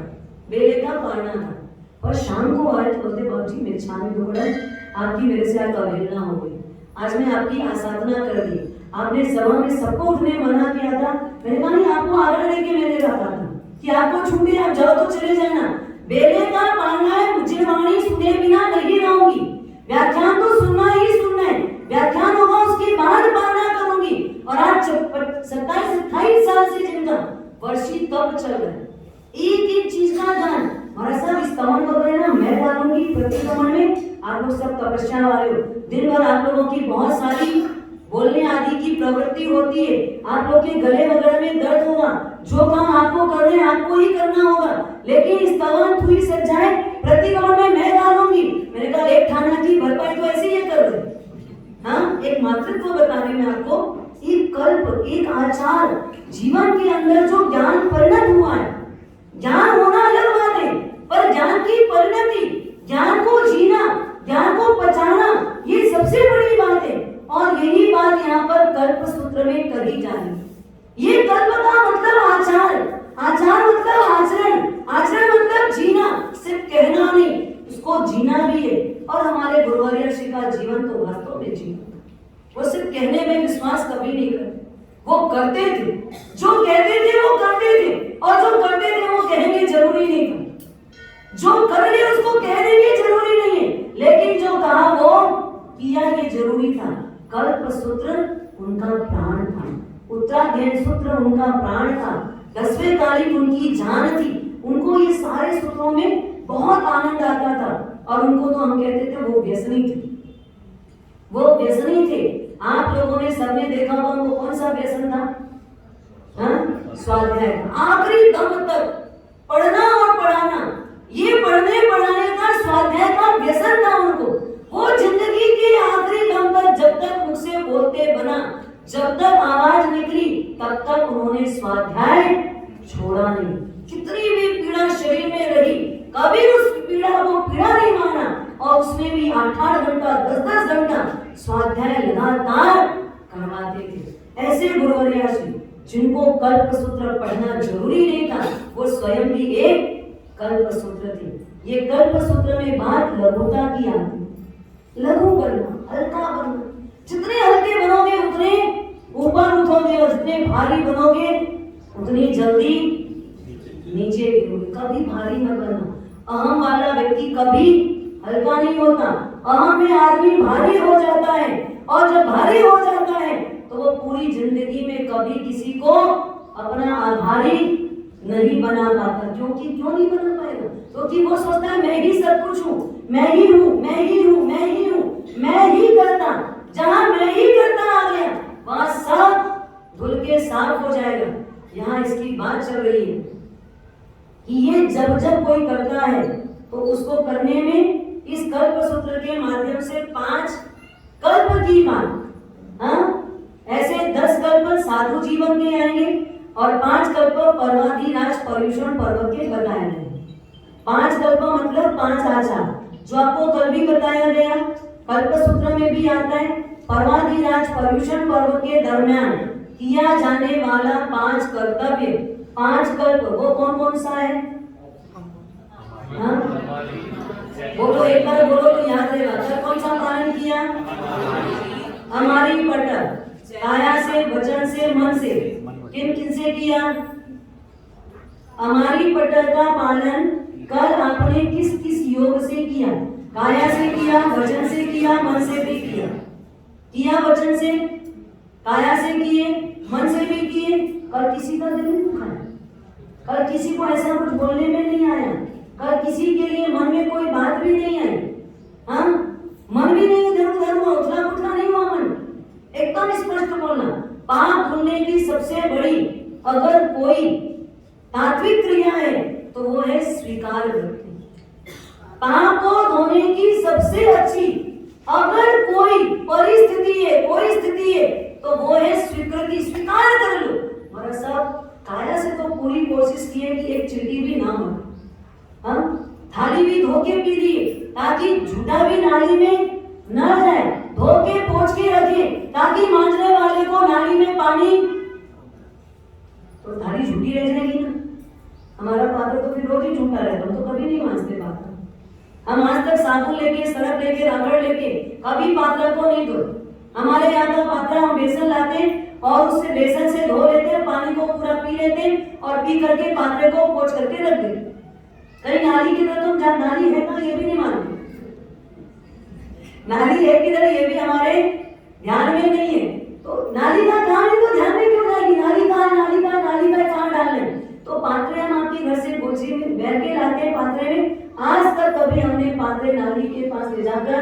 [SPEAKER 1] बेले का पाना था। और शाम को आए तो बोलते बाबूजी मेरे छाने दोगड़ा, आपकी मेरे से आज अवहेलना हो गई, आज मैं आपकी आसाधना कर दी, आपने सभा में सबको उठने मना किया था। मैंने कहा नहीं, आपको आग्रह लेके मैंने रखा था कि आपको छूटे, आप जाओ तो चले जाना, बेले का पाना है, मुझे वाणी सुने बिना नहीं रहूंगी, व्याख्यान तो सुनना ही सुनना है, व्याख्यान होगा उसके बाद पाना करूंगी। और आज 27-28 साल से जिनका वर्षी तप चल रहा है, एक एक चीज का ध्यान। महाराज साहब इस कमल वगैरह ना मैं डालूंगी प्रतिक्रमण में, आप लोग सब तपस्या वाले हो, दिन भर आप लोगों की बहुत सारी बोलने आदि की प्रवृत्ति होती है, आप लोग के गले वगैरह में दर्द होगा, जो काम आपको करने हैं आपको ही करना होगा, लेकिन इस तवन थुई सज्जाए प्रतिक्रमण में मैं डालूंगी। मैंने कहा एक ठाना की भरपाई तो ऐसे ही कर रहे। हाँ, एक मातृत्व बता रही मैं आपको, एक कल्प, एक आचार, जीवन के अंदर जो ज्ञान परिणत हुआ है, ज्ञान होना अलग बात है, पर ज्ञान की परिणति, ज्ञान को जीना, ज्ञान को पचाना, ये सबसे बड़ी बात है। और यही बात यहाँ पर कल्प सूत्र में कही जा रही। ये कल्प का मतलब आचार, आचार मतलब आचरण, आचरण मतलब जीना, सिर्फ कहना नहीं, उसको जीना भी है। और हमारे गुरुवर्य ऋषि का जीवन तो वास्तव में जीवन, वो सिर्फ कहने में विश्वास कभी नहीं करते, वो करते थे, जो कहते थे वो करते थे, और जो करते थे वो कहने जरूरी नहीं था, जो कर लिया उसको कह देंगे जरूरी नहीं है, लेकिन जो कहा वो किया ये जरूरी था। कल्प सूत्र उनका प्राण था, उत्तराध्ययन सूत्र उनका प्राण था, 10वें तारीख उनकी जान थी, उनको ये सारे सूत्रों में बहुत आनंद आता था। और उनको तो हम कहते थे वो व्यसनी थे, वो व्यसनी थे। आप लोगों ने सबने देखा होगा उनको कौन सा व्यसन था? हाँ, स्वाध्याय, आखिरी दम तक पढ़ना और पढ़ाना, ये पढ़ने पढ़ाने का स्वाध्याय का व्यसन था उनको। वो जिंदगी के आखिरी दम तक, जब तक मुख से बोलते बना, जब तक आवाज निकली, तब तक उन्होंने स्वाध्याय छोड़ा नहीं। कितनी भी पीड़ा शरीर में रही, कभी उस पीड़ा को पीड़ा नहीं माना, और उसमें भी 8-8 घंटा 10-10 घंटा स्वाध्याय लगातार करवाते थे। ऐसे गुरुवर्य ऋषि जिनको कल्प सूत्र पढ़ना जरूरी नहीं था, वो स्वयं भी एक कल्प सूत्र थे। ये कल्प सूत्र में बात लघुता की आती, लघु बनना, हल्का बनना, जितने हल्के बनोगे उतने ऊपर उठोगे, और जितने भारी बनोगे उतनी जल्दी नीचे गिरोगे। कभी भारी मत बनना। अहम वाला व्यक्ति कभी हल्का नहीं होता, अहम में आदमी भारी हो जाता है, और जब भारी हो जाता है तो वो पूरी जिंदगी में कभी किसी को अपना आभारी नहीं बना पाता। क्योंकि क्यों नहीं बना पाएगा? क्योंकि वो सोचता है मैं ही सब कुछ हूँ, मैं ही हूँ, मैं ही हूँ, मैं ही हूँ, मैं ही करता। जहाँ मैं ही करता आ गया वहां सब धुल के साफ हो जाएगा। यहाँ इसकी बात चल रही है कि ये जब जब कोई करता है तो उसको करने में इस कल्प सूत्र के माध्यम से 5 कल्प की बात, हाँ, ऐसे 10 कल्प साधु जीवन के आएंगे और 5 कल्प पर्वाधिराज पर्युषण पर्व के बताए गए। 5 कल्प मतलब 5 आचार, जो आपको कल भी बताया गया, कल्प सूत्र में भी आता है। पर्वाधिराज पर्युषण पर्व के दरमियान किया जाने वाला 5 कर्तव्य, 5 कल्प, वो कौन कौन सा है? हाँ? बोलो, एक बार बोलो तो याद रहेगा। कल कौन सा पालन किया? हमारी पटल, काया से, वचन से, मन से, किन किन से किया? हमारी पटल का पालन कल आपने किस किस योग से किया? काया से किया, वचन से किया, मन से भी किया। किया वचन से, काया से किए, मन से भी किए। कल किसी का दिल नहीं दुखाया, कल किसी को ऐसा कुछ बोलने में नहीं आया, कल किसी के लिए मन में कोई बात भी नहीं आई। हाँ, मन भी नहीं इधर उधर हुआ, उथला पुथला नहीं हुआ मन। एकदम स्पष्ट बोलना। पाप धुलने की सबसे बड़ी अगर कोई तात्विक क्रिया है तो वो है स्वीकार वृत्ति। पाप को धोने की सबसे अच्छी अगर कोई परिस्थिति है, कोई स्थिति है, तो वो है स्वीकृति। स्वीकार कर लो। हमारा सब काया से तो पूरी कोशिश की है कि एक चींटी भी ना हो, हम थाली भी धो के पी लिए ताकि झूठा भी नाली में न जाए, धो के पोंछ के रखे ताकि मांजने वाले को नाली में पानी, तो थाली झूठी रह जाएगी ना। हमारा पात्र तो फिर रोज ही झूठा रहता, हम तो कभी नहीं मांजते पात्र। हम आज तक साबुन लेके, सरफ लेके, रगड़ लेके कभी पात्र को नहीं धोते। हमारे यहाँ का पात्र हम बेसन लाते और उससे बेसन से धो लेते, पानी को पूरा पी लेते और पी करके पात्र को पोंछ करके रख देते। कहीं नाली की तरह तुम जहाँ नाली है ना, ये भी नहीं मानते। नाली है किधर, ये भी हमारे ध्यान में नहीं है। तो नाली का ध्यान है तो ध्यान में क्यों जाएगी? नाली का कहाँ डालने? तो पात्रे हम आपके घर से गोची में बैठ के लाते हैं पात्रे में। आज तक कभी हमने पात्रे नाली के पास ले जाकर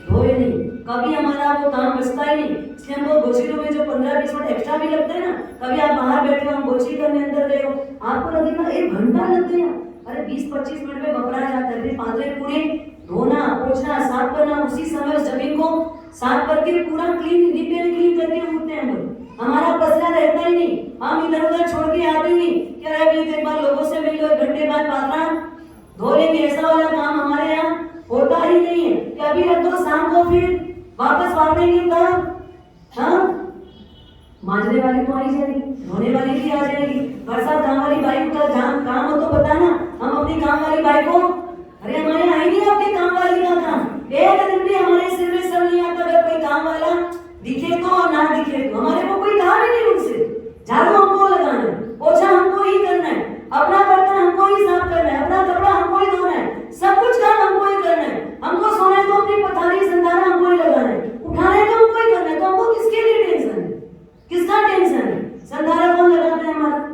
[SPEAKER 1] धोए नहीं, कभी हमारा वो काम बचता ही नहीं। इसलिए हम वो गोची में जो 15-20 मिनट एक्स्ट्रा भी लगते हैं ना, कभी आप बाहर बैठे हो, हम गोची करने अंदर गए हो, आपको लगेगा 1 घंटा लग गया। अरे 20-25 मिनट में बपरा जाता है। फिर पात्रे पूरे धोना, पोंछना, साफ करना, उसी समय उस जमीन को साफ करके पूरा क्लीन क्लीन करके उठते हैं हम। हमारा पसला रहता ही नहीं, हम इधर उधर छोड़ के आते नहीं कि अरे भाई एक बार लोगों से मिल लो, 1 घंटे बाद पात्रा धो लेंगे। ऐसा वाला काम हमारे यहाँ होता ही नहीं है कि अभी रख दो, शाम को फिर वापस वापरेंगे तब। हाँ, मांजने वाली तो आ ही जाएगी, धोने वाली भी आ जाएगी। बरसात काम वाली बाई का काम हो तो बताना, हम अपनी काम वाली बाई को, अरे हमारे आई नहीं अपने काम वाली का काम। एक दिन भी हमारे सिर में सर नहीं आता अगर कोई काम वाला दिखे तो और ना दिखे तो। हमारे को कोई काम ही नहीं उनसे। झाड़ू हमको लगाना है, पोछा हमको ही करना है, अपना बर्तन हमको ही साफ करना है, अपना कपड़ा हमको ही धोना है, सब कुछ काम हमको ही करना है। हमको सोना है तो अपनी पथारी संधारा हमको ही लगाना है, उठाना है तो हमको ही करना है। तो हमको किसके लिए टेंशन है? किसका टेंशन है? संधारा कौन लगाता है? हमारा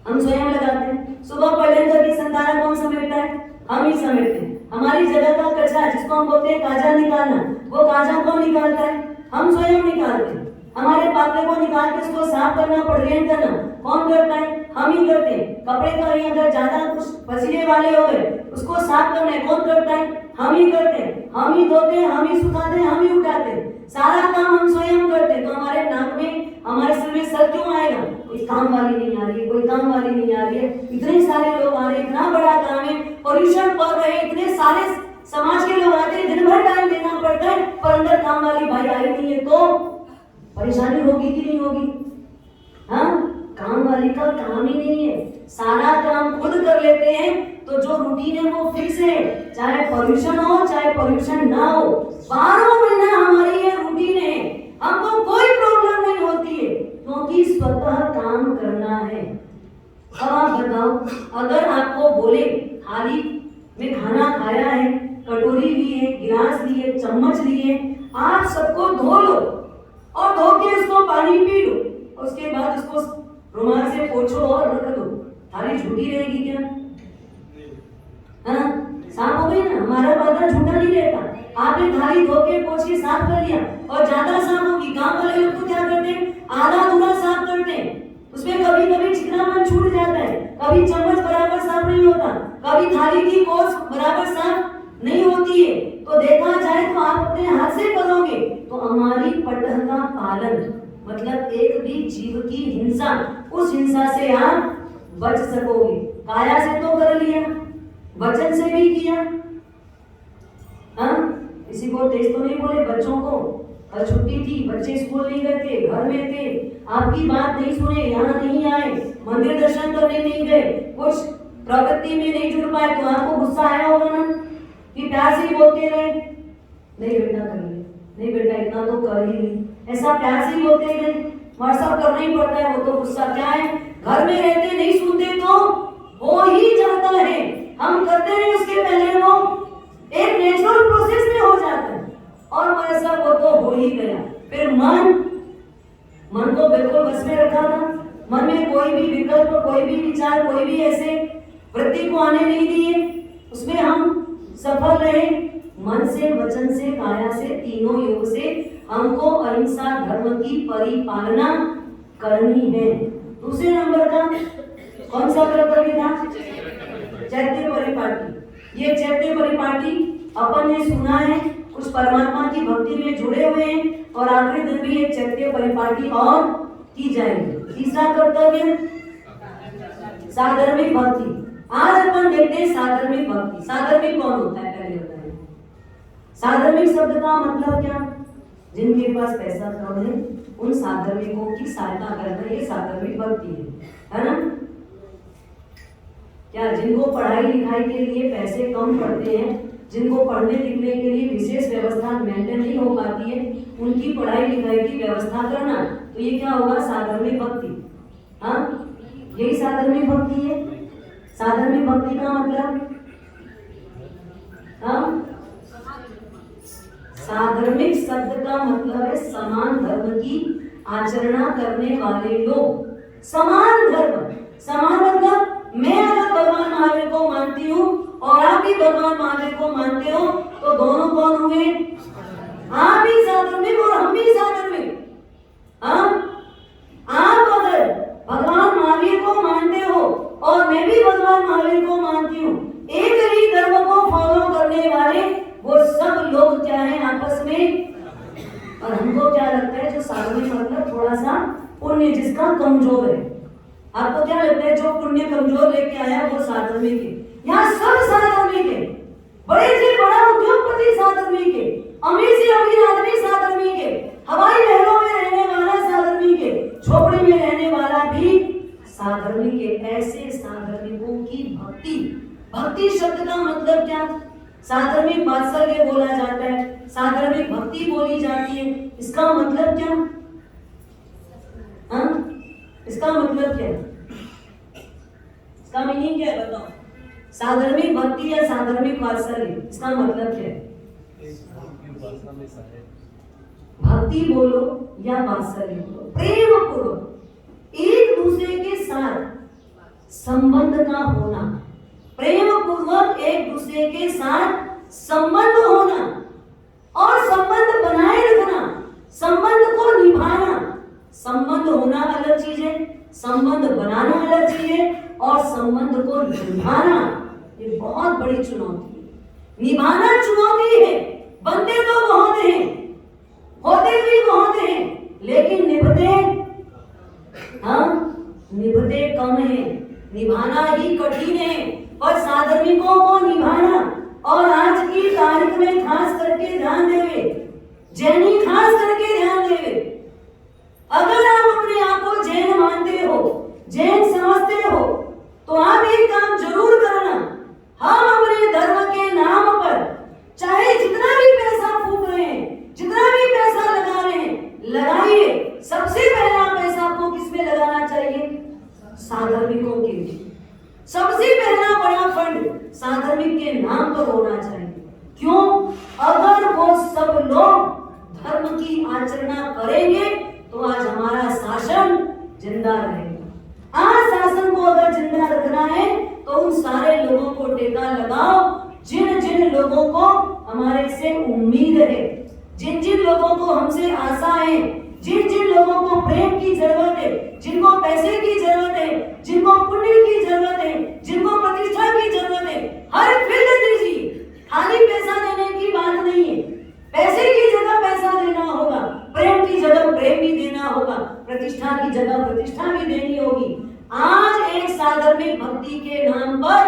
[SPEAKER 1] हम स्वयं लगाते हैं। सुबह पढ़ने करके संधारा कौन समेटता है? हम ही समेटते हैं। हमारी जगह का कचरा जिसको हम बोलते हैं काजा निकालना, वो काजा कौन निकालता है? हम स्वयं निकालते हैं। हमारे पात्रे को निकाल के उसको साफ करना, प्रवेश करना कौन करता है? हम ही करते हैं। कपड़े का अगर ज्यादा कुछ पसीने वाले हो गए उसको साफ करना है, कौन करता है? हम ही करते हैं। हम ही धोते हैं, हम ही सुखाते हैं, हम ही उठाते हैं। सारा काम हम स्वयं करते हैं। तो हमारे नाक में, हमारे सिर में सर क्यों आएगा? कोई काम वाली नहीं आ रही है, कोई काम वाली नहीं आ रही है। इतने सारे लोग आ रहे हैं, इतना बड़ा काम है, पोल्यूशन बढ़ रहे, इतने सारे समाज के लोग आते हैं, दिन भर टाइम देना पड़ता है, पर अंदर काम वाली भाई आई नहीं है तो परेशानी होगी कि नहीं होगी? हाँ, काम वाली का काम ही नहीं है, सारा काम खुद कर लेते हैं। तो जो रूटीन है वो फिक्स है, चाहे पोल्यूशन हो चाहे पोल्यूशन ना हो, 12 महीना हमारी ये रूटीन है। हमको कोई प्रॉब्लम नहीं होती है क्योंकि स्वतः काम करना है। अब आप बताओ, अगर आपको बोले थाली में खाना खाया है, कटोरी ली है, गिलास ली है, चम्मच ली है, आप सबको धो लो और धो के उसको पानी पी लो, उसके बाद उसको रुमाल से पोंछो और रख दो, थाली झूठी रहेगी क्या? हाँ, साफ हो गई ना? हमारा पात्र झूठा नहीं रहता। आपने थाली धो के पोंछ के साफ कर लिया और ज्यादा साफ होगी। काम वाले लोग तो क्या करते हैं? आधा अधूरा साफ करते हैं, उसमें कभी कभी चिकनापन छूट जाता है, कभी चम्मच बराबर साफ नहीं होता, कभी थाली की कोस बराबर साफ नहीं होती है। तो देखा जाए तो आप अपने हाथ से करोगे तो हमारी पटह का पालन, मतलब एक भी जीव की हिंसा, उस हिंसा से आप बच सकोगे। काया से तो कर लिया, वचन से भी किया। हाँ, किसी को तेज तो नहीं बोले बच्चों को, कल छुट्टी थी, बच्चे स्कूल नहीं गए थे, घर में थे, आपकी बात नहीं सुने, यहाँ नहीं आए, मंदिर दर्शन करने नहीं गए, कुछ प्रकृति में नहीं जुड़ पाए, तो आपको गुस्सा आया होगा ना कि प्यार से ही बोलते रहे, नहीं बेटा कर ले, नहीं बेटा इतना तो कर ही नहीं, ऐसा प्यार से ही बोलते गए। व्हाट्सअप करना ही पड़ता है, वो तो गुस्सा क्या है, घर में रहते नहीं सुनते तो हो ही जाता है, हम करते नहीं उसके पहले वो एक नेचुरल प्रोसेस में हो जाता है और व्हाट्सअप वो तो हो ही गया। फिर मन को बिल्कुल बस में रखा था, मन में कोई भी विकल्प, कोई भी विचार, कोई भी ऐसे वृत्ति को आने नहीं दिए, उसमें हम सफल रहे। मन से, वचन से, काया से, तीनों योग से हमको अहिंसा धर्म की परिपालना करनी है। दूसरे नंबर का कौन सा कर्तव्य था? चैत्य परिपाटी। ये चैत्य परिपाटी अपन ने सुना है, कुछ परमात्मा की भक्ति में जुड़े हुए हैं और आखिरी दिन भी ये चैत्य परिपाटी और की जाएगी। तीसरा कर्तव्य साधर्मिक भक्ति। आज अपन देखते हैं साधर्मिक भक्ति। साधर्मिक कौन होता है पहले बताइए। साधर्मिक शब्द का मतलब क्या? जिनके पास पैसा कम है उन साधर्मिकों की सहायता करना, ये साधर्मिक भक्ति है ना? क्या जिनको पढ़ाई लिखाई के लिए पैसे कम पड़ते हैं, जिनको पढ़ने लिखने के लिए विशेष व्यवस्था मेंटेन नहीं हो पाती है, उनकी पढ़ाई लिखाई की व्यवस्था करना, तो ये क्या होगा? साधर्मिक भक्ति। हाँ, यही साधर्मिक भक्ति है। साधर्मिक भक्ति का मतलब साधर्मिक शब्द का मतलब है समान धर्म की आचरणा करने वाले लोग। समान धर्म, समान मतलब मैं अगर भगवान महावीर को मानती हूँ और आप भी भगवान महावीर को मानते हो, तो दोनों कौन हुए? आप भी साधर्मिक और हम भी साधर्मिक। आप अगर भगवान महावीर को मानते हो और मैं भी भगवान महावीर को मानती हूँ, एक ही धर्म को फॉलो करने वाले वो सब लोग क्या है आपस में। और हमको क्या लगता है, जो साधर्मिक मतलब थोड़ा सा पुण्य जिसका कमजोर है, आपको क्या लगता है जो पुण्य कमजोर लेके आया वो साधर्मिक है? यहाँ सब साधर्मिक है। बड़े से बड़ा उद्योगपति साधर्मिक है, अमीर से अमीर आदमी साधर्मिक है, हवाई महलों में रहने वाला साधर्मिक है, झोपड़ी में रहने वाला भी साधर्मिक है। ऐसे साधर्मिकों की भक्ति, भक्ति शब्द का मतलब क्या? साधर्मिक वात्सल्य बोला जाता है, साधर्मिक भक्ति बोली जाती है। इसका मतलब क्या? इसका मतलब क्या है? इसका मीनिंग क्या है बताओ? साधर्मिक भक्ति या साधर्मिक वात्सल्य, इसका मतलब क्या है? भक्ति बोलो या वात्सल्य बोलो, प्रेम पूर्वक एक दूसरे के साथ संबंध का होना, प्रेम पूर्वक एक दूसरे के साथ संबंध होना और संबंध बनाए रखना, संबंध को निभाना। संबंध होना अलग चीज है, संबंध बनाना अलग चीज है, और संबंध को निभाना ये बहुत बड़ी चुनौती है। निभाना चुनौती है, बनते तो बहुत हैं, होते भी बहुत हैं, लेकिन निभते कम है, निभाना ही कठिन है। पर साधर्मिकों को निभाना, और आज की तारीख में खास करके ध्यान देवे, जैनी खास करके ध्यान देवे। अगर आप अपने आप को जैन मानते हो, जैन समझते हो, तो आप एक काम जरूर करना, हम अपने धर्म के नाम पर चाहे जितना भी पैसा फूक रहे हैं, जितना भी पैसा लगा रहे हैं, लगाइए। सबसे पहला पैसा आपको किसमें लगाना चाहिए? साधर्मिकों के लिए। सबसे पहला बड़ा फंड साधर्मिक के नाम पर होना चाहिए। क्यों? अगर वो सब लोग धर्म की आचरणा करेंगे तो आज हमारा शासन जिंदा रहेगा। आज शासन को अगर जिंदा रखना है तो उन सारे लोगों को टेका लगाओ जिन जिन लोगों को हमारे से उम्मीद है, जिन जिन लोगों को हमसे आशा है, जिन जिन लोगों को प्रेम की जरूरत है, जिनको पैसे की जरूरत है, जिनको पुण्य की जरूरत है, जिनको प्रतिष्ठा की जरूरत है, हर फील्ड दीजिए। खाली पैसा देने की बात नहीं है, पैसे की जगह पैसा देना होगा, प्रेम की जगह प्रेम भी देना होगा, प्रतिष्ठा की जगह प्रतिष्ठा भी देनी होगी। आज एक साधर्मिक भक्ति के नाम पर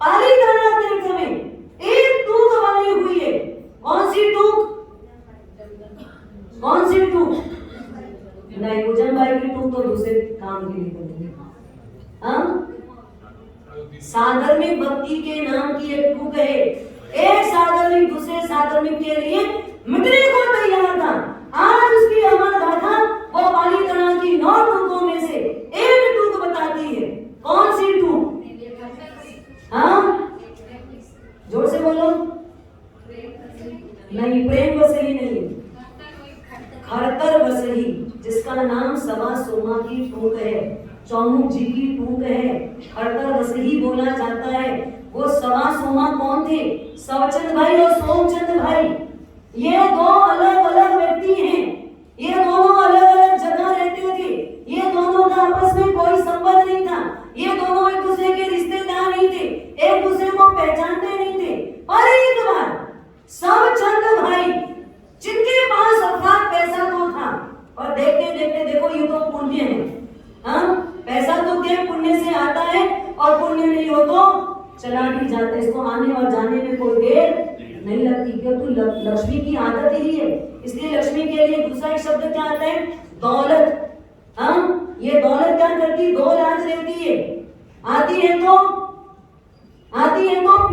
[SPEAKER 1] पालीताना तीर्थ में एक टूक बनी हुई है। कौन सी टूक? कौन सी टूक? नहीं, उजन भाई की टूक तो दूसरे काम के लिए बनी है। साधर्मिक भक्ति के नाम की एक टूक है। एक साधर्मिक दूसरे साधर्मिक के लिए मिटने को तैयार था। आज उसकी अमर गाथा वो पालीताना की 9 टूकों में से एक टूक बताती है। कौन सी टूक? हाँ, जोर से बोलो। नहीं, प्रेम बसही नहीं, खड़तर बसही, जिसका नाम सवा सोमा की टूक है, चौमुख जी की टूक है, खड़तर बसही बोला जाता है। वो सवा सोमा कौन थे? सवचंद भाई और सोमचंद भाई। ये दो अलग अलग व्यक्ति हैं, ये दोनों अलग अलग जगह रहते थे, ये दोनों का आपस में कोई संबंध नहीं था, ये दोनों एक दूसरे के रिश्तेदार नहीं थे, एक दूसरे को पहचानते नहीं थे। पर एक बार सवचंद भाई, जिनके पास अफाक पैसा तो था, और देखते देखते देखो ये तो पुण्य है, हाँ, पैसा तो क्या पुण्य से आता है, और पुण्य नहीं हो तो चला भी जाता है। इसको आने और जाने में कोई देर नहीं लगती, क्योंकि लक्ष्मी की आदत ही है। इसलिए लक्ष्मी के लिए दूसरा एक शब्द क्या आता है? दौलत। हाँ, ये दौलत क्या करती? 2 लाख देती है, आती है तो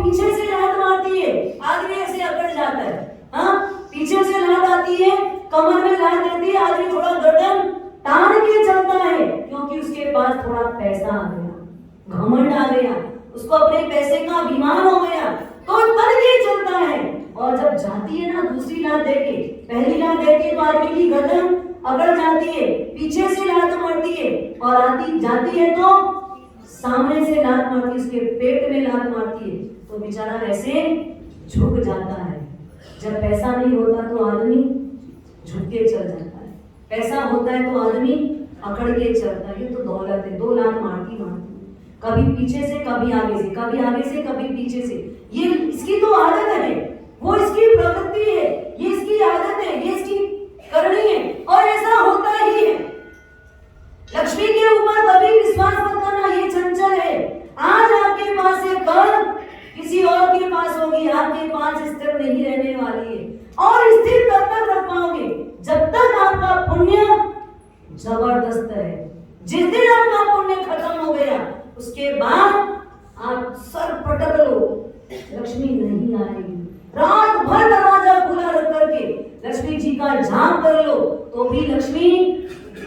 [SPEAKER 1] पीछे से लात मारती है, आदमी ऐसे अकड़ जाता है। हाँ, पीछे से लात आती है, कमर में लात देती है, आदमी थोड़ा गर्दन तान के चलता है, क्योंकि उसके पास थोड़ा पैसा आ गया, घमंड आ गया, उसको अपने पैसे का अभिमान हो गया, तो तन के चलता है। और जब जाती है ना दूसरी लात देके, पहली लात देके तो आदमी की गर्दन अकड़ जाती है, पीछे से लात मारती है, और आती जाती है तो सामने से लात मारती है, उसके पेट में लात मारती है, तो बेचारा ऐसे झुक जाता है। जब पैसा नहीं होता तो आदमी झुक के चल जाता है, पैसा होता है तो आदमी अकड़ के चलता है। ये तो दौलत है, 2 लाख मारती, कभी पीछे से कभी आगे से, कभी आगे से कभी पीछे से। ये इसकी तो आदत है, वो इसकी प्रवृत्ति है, ये इसकी आदत है, ये इसकी करनी है, और ऐसा होता ही है। लक्ष्मी के ऊपर कभी विश्वास मत करना, ये चंचल है। आज आपके पास है, कल किसी और के पास होगी, आपके पास स्थिर नहीं रहने वाली है। और स्थिर तब तक रख पाओगे जब तक आपका पुण्य जबरदस्त है। जिस दिन आपका पुण्य खत्म हो गया, उसके बाद आप सर पटक लो, लक्ष्मी नहीं आएगी। रात भर दरवाजा खुला रख करके लक्ष्मी जी का जाप कर लो, तो भी लक्ष्मी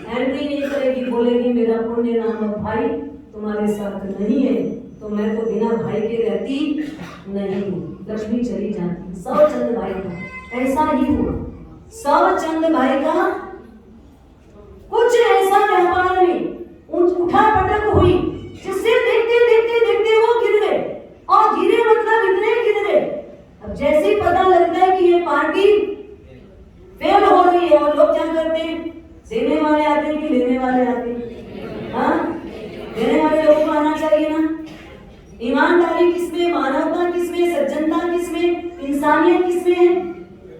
[SPEAKER 1] एंट्री नहीं करेगी, बोलेगी मेरा पुण्य नामक भाई तुम्हारे साथ नहीं है, तो मैं तो बिना भाई के रहती नहीं हूँ। लक्ष्मी चली जाती। सवचंद भाई का ऐसा ही हुआ। सवचंद भाई का कुछ ऐसा व्यापार में उठा पटक हुई, जिससे देखते देखते देखते वो गिर गए, और गिरे मतलब इतने गिर गए। अब जैसे ही पता लगता है कि ये पार्टी फेल हो रही है, और लोग क्या करते हैं? देने वाले आते हैं कि लेने वाले आते हैं? हाँ, देने वाले लोगों को आना चाहिए ना। ईमानदारी किसमें, मानवता किसमें, सज्जनता किसमें, इंसानियत किसमें है?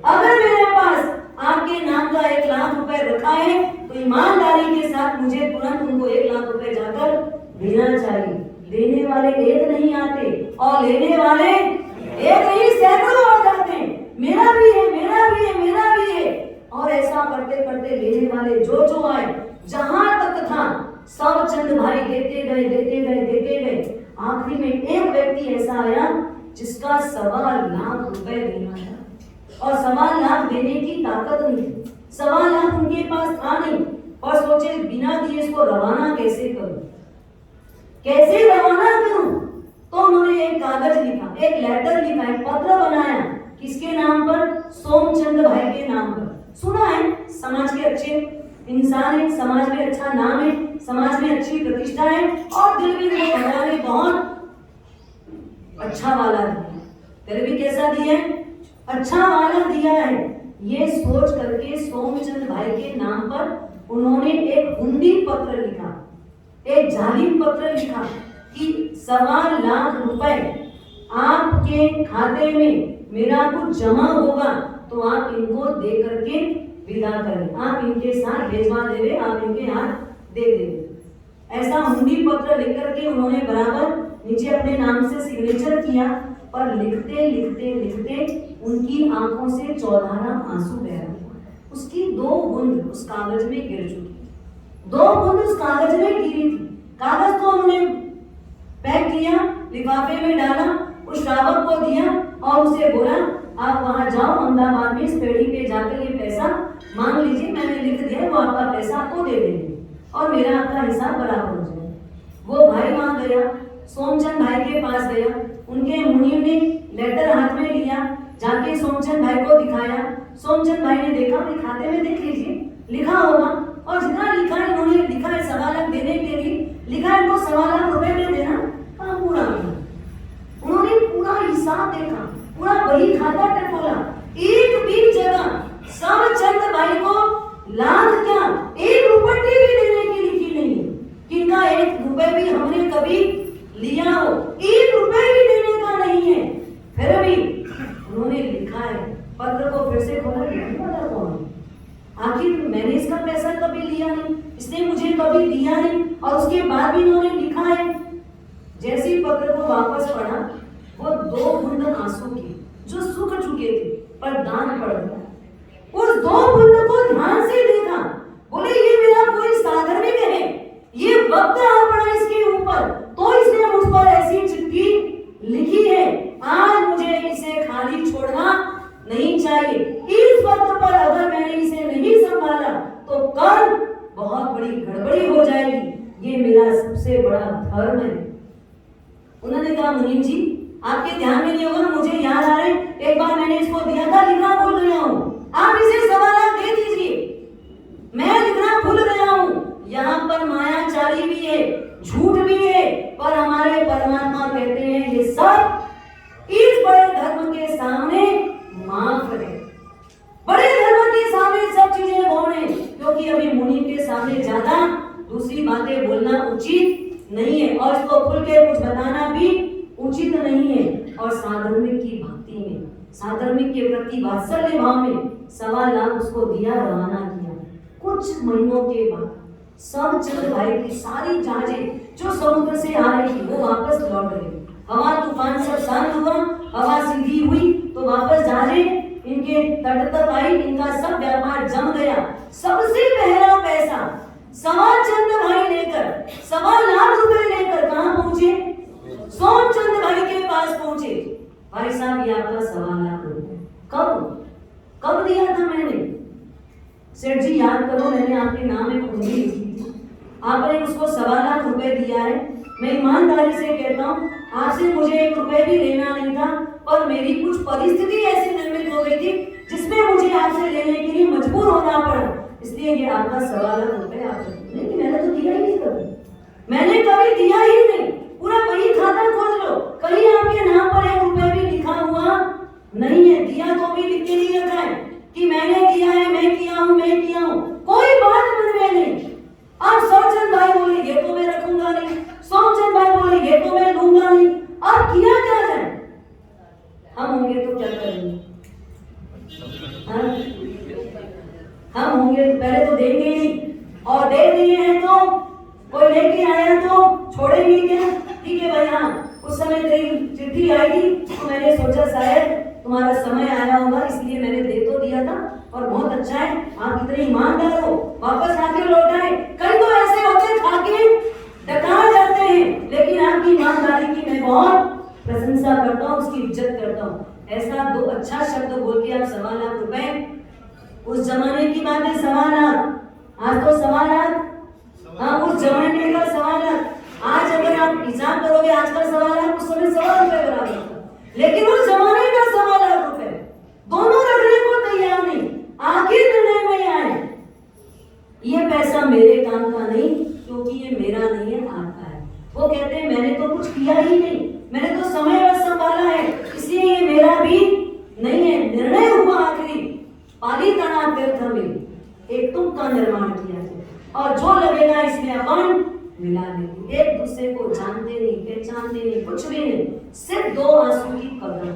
[SPEAKER 1] अगर मेरे पास आपके नाम का 1 लाख रुपए रखा है, तो ईमानदारी के साथ मुझे तुरंत उनको 1 लाख रुपए जाकर देना चाहिए। देने वाले एक नहीं आते, और लेने वाले एक नहीं, सैकड़ों आ जाते हैं। मेरा भी है, मेरा भी है, मेरा भी है। और ऐसा करते करते लेने वाले जो आए, जहां तक था सवचंद भाई देते गए, देते गए, देते गए। आखिरी में एक व्यक्ति ऐसा आया जिसका 1.25 लाख रुपए देना था, और 1.25 लाख देने की ताकत नहीं थी, 1.25 लाख उनके पास था नहीं। और सोचे बिना दिए इसको रवाना कैसे करूं, कैसे रवाना करूं? तो उन्होंने एक कागज लिखा, एक लेटर लिखा, एक पत्र बनाया। किसके नाम पर? सोमचंद भाई के नाम पर। सुना है, समाज के अच्छे इंसान है, समाज में अच्छा नाम है, समाज में अच्छी प्रतिष्ठा है, और दिल भी भगवान ने बहुत अच्छा वाला दिया। दिल भी कैसा दिया है? अच्छा वाला दिया है। ये सोच करके सोमचंद भाई के नाम पर उन्होंने एक हुंडी पत्र लिखा, एक जालिम पत्र लिखा कि 1.25 लाख रुपए आपके खाते में मेरा कुछ जमा होगा, तो आप इनको दे करके विदा करें, आप इनके साथ भेजवा देवे, आप इनके हाथ दे देवे। ऐसा हुंडी पत्र लिख करके उन्होंने बराबर नीचे अपने नाम से सिग्नेचर किया। पर लिखते लिखते लिखते उनकी आंखों से 14 आंसू बह रहे। उसकी 2 बूंद उस कागज में गिर चुकी, 2 बूंद उस कागज में गिरी थी। कागज को उन्होंने पैक किया, लिफाफे में डाला, उस श्रावक को दिया, और उसे बोला आप वहां जाओ, अहमदाबाद में इस पेड़ी पे जाकर ये पैसा मांग लीजिए, मैंने लिख दिया, वो आपका पैसा आपको दे देंगे। जाके सोमचंद भाई को दिखाया। सोमचंद भाई ने देखा, भाई खाते में देख लीजिए लिखा होगा, और जितना लिखा है इन्होंने लिखा है 1.25 लाख देने के लिए, लिखा है इनको 1.25 लाख रुपए दे देना, काम पूरा होगा। उन्होंने पूरा हिसाब देखा, पूरा वही खाता टटोला, एक भी जगह सोमचंद भाई को लाख क्या 1 रुपये भी देने की लिखी नहीं है, किनका 1 रुपए भी हमने कभी लिया हो, 1 रुपए भी देने का नहीं है। फिर भी उन्होंने लिखा है, पत्र को फिर से खोला, नहीं पता कौन, आखिर मैंने इसका पैसा कभी लिया नहीं, इसने मुझे कभी दिया नहीं, और उसके बाद भी इन्होंने लिखा है। जैसे ही पत्र को वापस पढ़ा, वो 2 बूंद आंसू के जो सूख चुके थे पर दान पड़ गया, उस 2 बूंद को ध्यान से देखा, बोले ये मेरा कोई साधर्मिक है, ये वक्त आ पड़ा इसके ऊपर, तो इसने मुझ पर ऐसी चिट्ठी लिखी है, आज मुझे इसे खाली छोड़ना नहीं चाहिए। इस वक्त पर अगर मैंने इसे नहीं संभाला तो कल बहुत बड़ी गड़बड़ी हो जाएगी, ये मेरा सबसे बड़ा धर्म है। उन्होंने कहा मुनीम जी आपके ध्यान में नहीं होगा, मुझे याद आ रहा है, एक बार मैंने इसको दिया था, लिखना भूल गया हूँ, आप इसे 1.25 लाख दे दीजिए, मैं लिखना भूल गया हूँ। यहाँ पर मायाचारी भी है, झूठ भी है, पर हमारे परमात्मा कहते हैं ये सब इस बड़े धर्म के सामने माफ है। बड़े धर्म के सामने सब चीजें गौण है, क्योंकि अभी मुनि के सामने ज्यादा दूसरी बातें बोलना उचित नहीं है, और इसको खुल के कुछ बताना भी उचित नहीं है। और साधर्मिक की भक्ति में, साधर्मिक के प्रति वात्सल्य भाव में 1.25 लाख उसको दिया, रवाना किया। कुछ महीनों के बाद सोमचंद भाई की सारी जहाजें जो समुद्र से आ रही थी वो वापस लौट गई, हवा तूफान सब शांत हुआ, हवा सीधी हुई तो वापस जहाजें इनके तट तक आई, इनका सब व्यापार जम गया। सबसे पहला पैसा सोमचंद भाई लेकर 1.25 लाख रुपए लेकर कहां पहुंचे? सोमचंद भाई के पास पहुंचे। भाई साहब ये आपका 1.25 लाख रुपए कब दिया था मैंने? सेठ जी याद करो, मैंने आपके नाम एक कुंजी लिखी थी, आपने उसको 1.25 लाख रुपए दिया है। मैं ईमानदारी से कहता हूँ आपसे मुझे 1 रुपए भी लेना नहीं था, पर मेरी कुछ परिस्थिति ऐसी निर्मित हो गई थी जिसमें मुझे आपसे लेने के लिए मजबूर होना पड़ा, इसलिए ये आपका 1.25 लाख रुपए आप लेकिन मैंने तो दिया ही नहीं कभी, मैंने कभी दिया ही नहीं। पूरा वही खाता खोज लो, कहीं आपके नाम पर 1 रुपए भी लिखा हुआ नहीं है। दिया तो भी लिख के नहीं रखा है कि मैंने दिया है, मैं किया हूँ, कोई बात मन में नहीं। अब सोमचंद भाई बोले ये तो मैं रखूंगा नहीं, सोमचंद भाई बोले ये तो मैं लूंगा नहीं, अब किया क्या जाए? हम होंगे तो क्या करेंगे? हम होंगे तो पहले तो देंगे ही, और दे दिए हैं तो कोई लेके आया तो छोड़ेंगे क्या? ठीक है भाई, हाँ उस समय तेरी चिट्ठी आई थी तो मैंने सोचा शायद तुम्हारा समय आया होगा, इसलिए मैंने दे तो दिया था, और बहुत अच्छा है आप इतने ईमानदार हो, वापस आके लौटाए। कई तो ऐसे होते खाके डका जाते हैं, लेकिन आपकी ईमानदारी की मैं बहुत प्रशंसा करता हूँ, उसकी इज्जत करता हूँ। ऐसा 2 अच्छा शब्द बोल के आप 1.25 लाख रुपए, उस जमाने की बात है 1.25 लाख, आज तो 1.25 लाख, हाँ उस जमाने का 1.25 लाख। आज अगर आप हिसाब करोगे आज का 1.25 लाख, उस समय 1.25 रुपए बराबर था, लेकिन उस जमाने का 1.25 लाख रुपए दोनों रखने को तैयार नहीं। आखिर निर्णय में आए ये पैसा मेरे काम का नहीं, क्योंकि ये मेरा नहीं है, आपका है। वो कहते हैं मैंने तो कुछ किया ही नहीं, मैंने तो समय बस संभाला है, इसलिए ये मेरा भी नहीं है। निर्णय हुआ आखिरी पाली तना तीर्थ में एक तुक का निर्माण किया है, और जो लगेगा इसमें अपन मिला लेंगे। एक दूसरे को जानते नहीं, पहचानते नहीं, कुछ भी नहीं, सिर्फ 2 आंसू की कदर।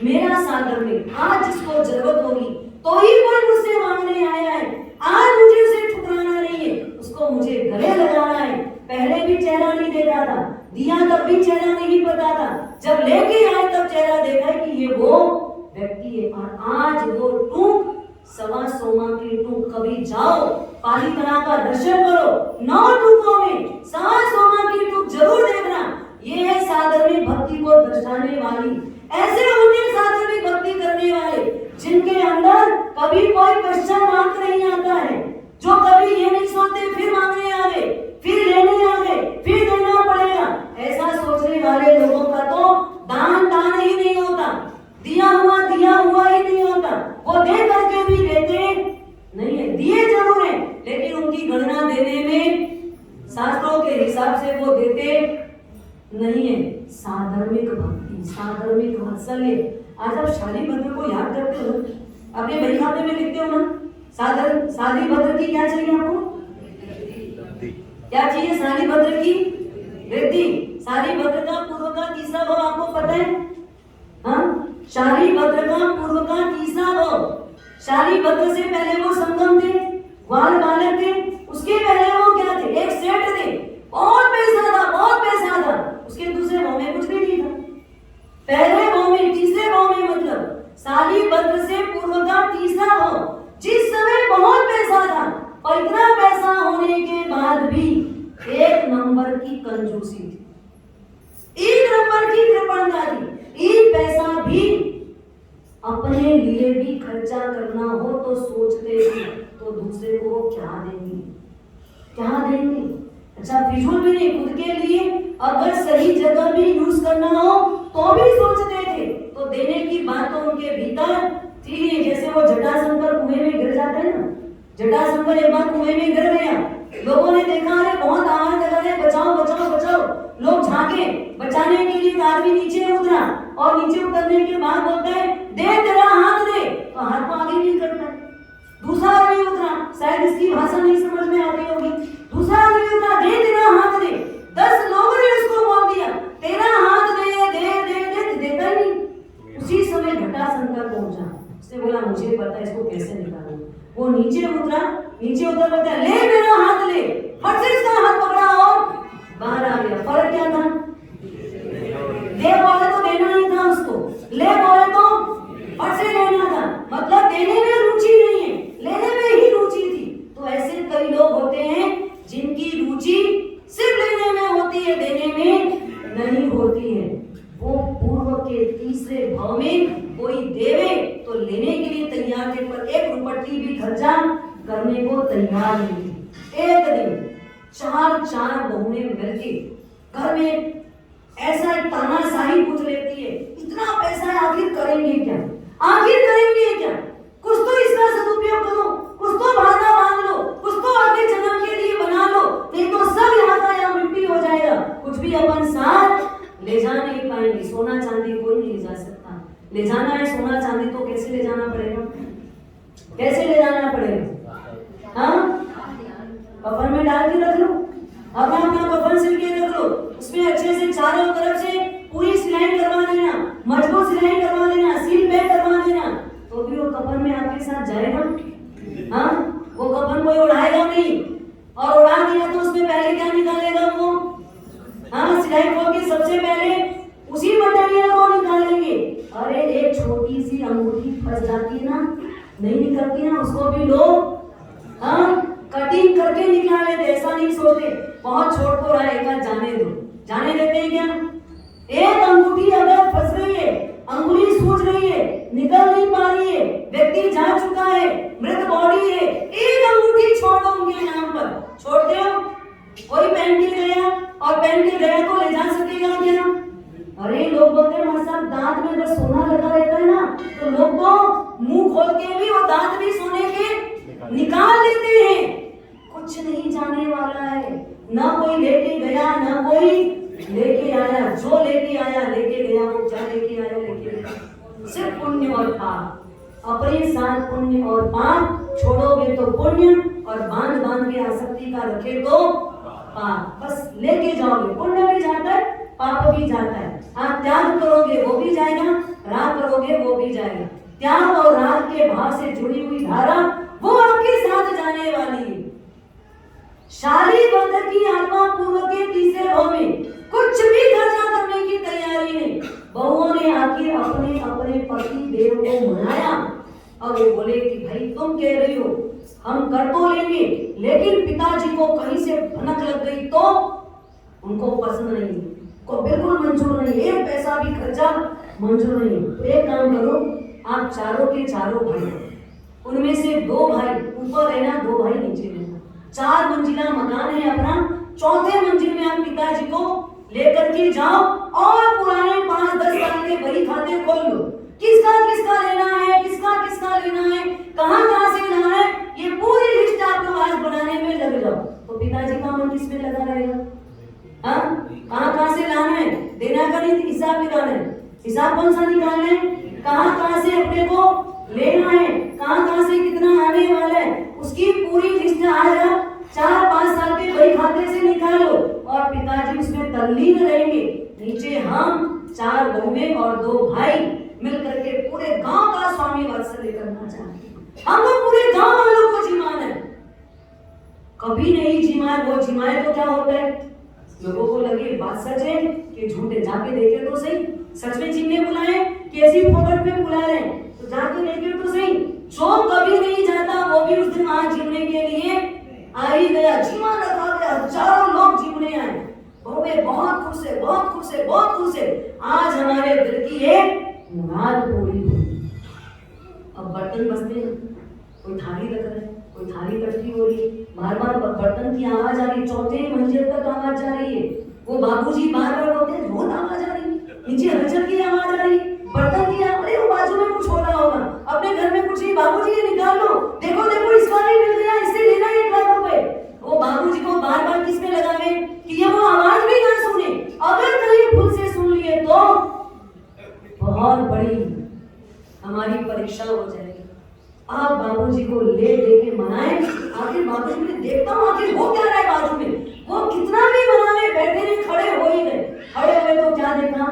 [SPEAKER 1] मेरा सागर में आज जिसको जरूरत होगी तो ही कोई मुझसे मांगने आया है, आज मुझे उसे ठुकराना नहीं है, उसको मुझे गले लगाना है। पहले भी चेहरा नहीं देखा था, दिया तब भी चेहरा नहीं पता था, जब लेके आए तब चेहरा देखा है कि ये वो व्यक्ति है। और आज वो टूक 1.25 सोमा की टूक, कभी जाओ पाली तना का दर्शन करो, 9 टूकों में 1.25 सोमा की टूक जरूर देखना। ये है साधर्मिक भक्ति को दर्शाने वाली। ऐसे होते साधर्मिक भक्ति करने वाले जिनके अंदर कभी कोई क्वेश्चन मार्क नहीं आता है, जो कभी ये नहीं सोचते फिर मांगने आ गए, फिर लेने आ गए, फिर देना पड़ेगा। ऐसा सोचने वाले लोगों का तो दान ही नहीं होता, दिया हुआ भक्ति, साधर्मिक वात्सल्य। आज आप शालीभद्र को याद करते हो, अपने बही खाते में लिखते हो ना, शालीभद्र की क्या चाहिए आपको? क्या चाहिए शालीभद्र की? वृद्धि। शालीभद्र का पूर्व का तीसरा भाव आपको पता है? हाँ, शालीभद्र का पूर्व का तीसरा भाव। शालीभद्र से पहले वो संगम थे, ग्वाल बालक थे, उसके पहले वो क्या थे? एक सेठ थे, बहुत पैसा था, बहुत पैसा था। उसके दूसरे भाव में कुछ भी नहीं था, पहले भाव में, तीसरे भाव में, मतलब शालीभद्र से पूर्व का तीसरा भाव। जिस समय बहुत पैसा था और इतना पैसा होने के बाद भी एक नंबर की कंजूसी थी, एक नंबर की कृपणता थी। एक पैसा भी अपने लिए भी खर्चा करना हो तो सोचते थे, तो दूसरे को वो क्या देंगे, क्या देंगे? अच्छा, फिजूल भी नहीं, खुद के लिए अगर सही जगह भी यूज करना हो तो भी सोचते थे। तो देने की बात तो उनके भीतर थी। जैसे वो जटाशंकर कुएं में गिर जाते हैं ना, जटाशंकर एक बार कुएं में गिर गया, लोगों ने देखा, अरे बहुत आवाज लगा रहे, बचाओ बचाओ बचाओ। लोग झांके, बचाने के लिए आदमी नीचे उतरा और नीचे उतरने के बाद बोलता है, दे तेरा हाथ दे, तो हाथ को आगे नहीं करता है। दूसरा आदमी उतरा, शायद इसकी भाषा नहीं समझ में आती होगी, दूसरा आदमी उतरा, दे तेरा हाथ दे। 10 लोगों ने उसको बोल दिया, तेरा हाथ दे दे दे दे, देता ही नहीं। उसी समय जटाशंकर पहुंचा, उसने बोला मुझे पता है इसको कैसे निकालूं। वो नीचे उतरा, नीचे उतर बोलता, ले मेरा हाथ ले, फट से इसका हाथ पकड़ा और बाहर आ गया। फर्क क्या था? ले बोले तो देना नहीं था उसको, ले बोले तो फट से लेना था। मतलब देने में रुचि नहीं है, लेने में ही रुचि थी। तो ऐसे कई लोग होते हैं जिनकी रुचि सिर्फ लेने में होती है, देने में नहीं होती है। वो पूर्व के तीसरे भाव में कोई देवे तो लेने के लिए तैयार थे, पर एक रुपट्टी भी खर्चा करने को तैयार नहीं थे। एक दिन चार बहुएं मिलके घर में ऐसा एक तानाशाही पूछ लेती है, इतना पैसा है आखिर करेंगे क्या, आखिर करेंगे क्या? कुछ तो इसका सदुपयोग करो, कुछ तो भागा बांध लो, कुछ तो अगले जन्म के लिए बना लो, नहीं तो सब यहाँ का यहाँ मिट्टी हो जाएगा। कुछ भी अपन साथ ले जा नहीं पाएंगे। सोना चांदी कोई नहीं ले जा सकता। ले जाना है सोना चांदी तो कैसे ले जाना पड़ेगा? कैसे ले जाना पड़ेगा? हाँ, कफन में डाल के रख लो, अपना अपना कफन सिल के रख लो, उसमें अच्छे से चारों तरफ से पूरी सिलाई करवा देना, मजबूत सिलाई करवा देना, सील पैक करवा देना, तो भी वो कफन में आपके साथ जाएगा। हाँ, वो कफन कोई उड़ाएगा नहीं, और उड़ा दिया तो उसमें पहले क्या निकालेगा वो? हाँ, सिलाई खोल के सबसे पहले उसी मटेरियल को निकालेंगे। अरे एक छोटी सी अंगूठी फंस जाती है ना, नहीं निकलती ना, उसको भी लोग कटिंग करके निकाल लेते। ऐसा नहीं सोचते बहुत छोट तो रहा है, जाने दो, जाने देते हैं क्या? एक अंगूठी अगर फंस रही है, अंगुली सूज रही है, निकल नहीं पा रही है, व्यक्ति जा चुका है, मृत बॉडी है, एक अंगूठी छोड़ो उनके नाम पर, छोड़ते हो? कोई पहन के गया और पहन के गया तो ले जा सकेगा क्या? अरे लोग बोलते हैं हमारे साथ दांत में अगर सोना लगा रहता है ना, तो लोग तो मुंह खोल के भी वो दांत भी सोने के निकाल लेते हैं। कुछ नहीं जाने वाला है, ना कोई लेके गया ना कोई लेके आया, जो लेके आया लेके गया, वो क्या लेके आया लेके गया, सिर्फ पुण्य और पाप। अपने साथ पुण्य और पाप छोड़ोगे तो पुण्य, और बांध बांध के आसक्ति का रखे तो पाप। बस लेके जाओगे, पुण्य भी जाता है, पाप भी जाता है। आप त्याग करोगे वो भी जाएगा, राग करोगे वो भी जाएगा। त्याग और राग के भाव से जुड़ी हुई धारा वो आपके साथ जाने वाली है। शालीभद्र की आत्मा पूर्व के तीसरे भाव में कुछ भी खर्चा करने की तैयारी नहीं। बहुओं ने आखिर अपने अपने पति देव को मनाया और वो बोले कि भाई तुम कह रही हो हम कर तो लेंगे, लेकिन पिताजी को कहीं से भनक लग गई तो उनको पसंद नहीं, को बिल्कुल मंजूर नहीं, एक पैसा भी खर्चा मंजूर नहीं। तो एक काम करो, आप चारों के चारों भाई, उनमें से 2 भाई ऊपर रहना, 2 भाई नीचे रहना। 4 मंजिला मकान है अपना, 4थे मंजिल में आप पिताजी को लेकर के जाओ और पुराने 5-10 साल के बही खाते खोल लो। किसका किसका लेना है, किसका किसका लेना है, कहाँ से लेना है, ये पूरी लिस्ट आप लोग आज बनाने में लग जाओ। तो पिताजी का मन किसमें लगा रहेगा? हाँ, कहाँ से लाना है, देना का नहीं हिसाब लगाना हिसाब कौन सा निकालना है, कहाँ कहाँ से अपने को लेना है, कहाँ कहाँ से कितना आने वाला है, उसकी पूरी लिस्ट आज आप 4-5 साल के बही खाते से निकालो और पिताजी उसमें तल्लीन रहेंगे। नीचे हम 4 बहुएं और 2 भाई मिलकर के पूरे गांव का स्वामी वात्सल्य करना चाहते हैं। हम तो पूरे गांव वालों को जिमान है, कभी नहीं जिमाए। वो जिमाए तो क्या होता है, लोगों को लगे बात सच है कि झूठे, जाके देखे तो सही, सच में जिमने बुलाए कि ऐसी फोकट में बुला रहे हैं, तो जाके देखे तो सही। जो कभी नहीं जाता वो भी उस दिन आज जिमने के लिए आ ही गया, जीवन रखा गया, हजारों लोग जिमने आए, बहुए बहुत खुश है, बहुत खुश है, बहुत खुश है। आज हमारे दिल की एक मुराद पूरी हुई। अब बर्तन बजते हैं, कोई थाली रख रहा है, कोई थाली इकट्ठी हो रही है, बार बार बर्तन की आवाज आ रही, चौथे मंजिल तक आवाज जा रही है। वो बाबूजी बार बार बोलते हैं, बहुत आवाज आ रही है, नीचे हलचल की आवाज आ रही, बर्तन की आवाज, अरे वो बाजू में कुछ हो रहा होगा, अपने घर में कुछ नहीं, बाबूजी ये निकाल लो, देखो देखो इसका नहीं मिल गया, इससे लेना 1 लाख रुपए। वो बाबूजी को बार बार किसमें लगावे कि ये वो आवाज भी ना सुने, अगर कहीं भूल से सुन लिए तो बहुत बड़ी हमारी परीक्षा हो जाएगी। आप बाबूजी को ले दे के मनाए, आखिर बाबूजी ने देखता हूँ आखिर हो क्या रहा है बाजू में, वो कितना भी मनावे, बैठे नहीं, खड़े हो ही गए। खड़े हुए तो क्या देखा,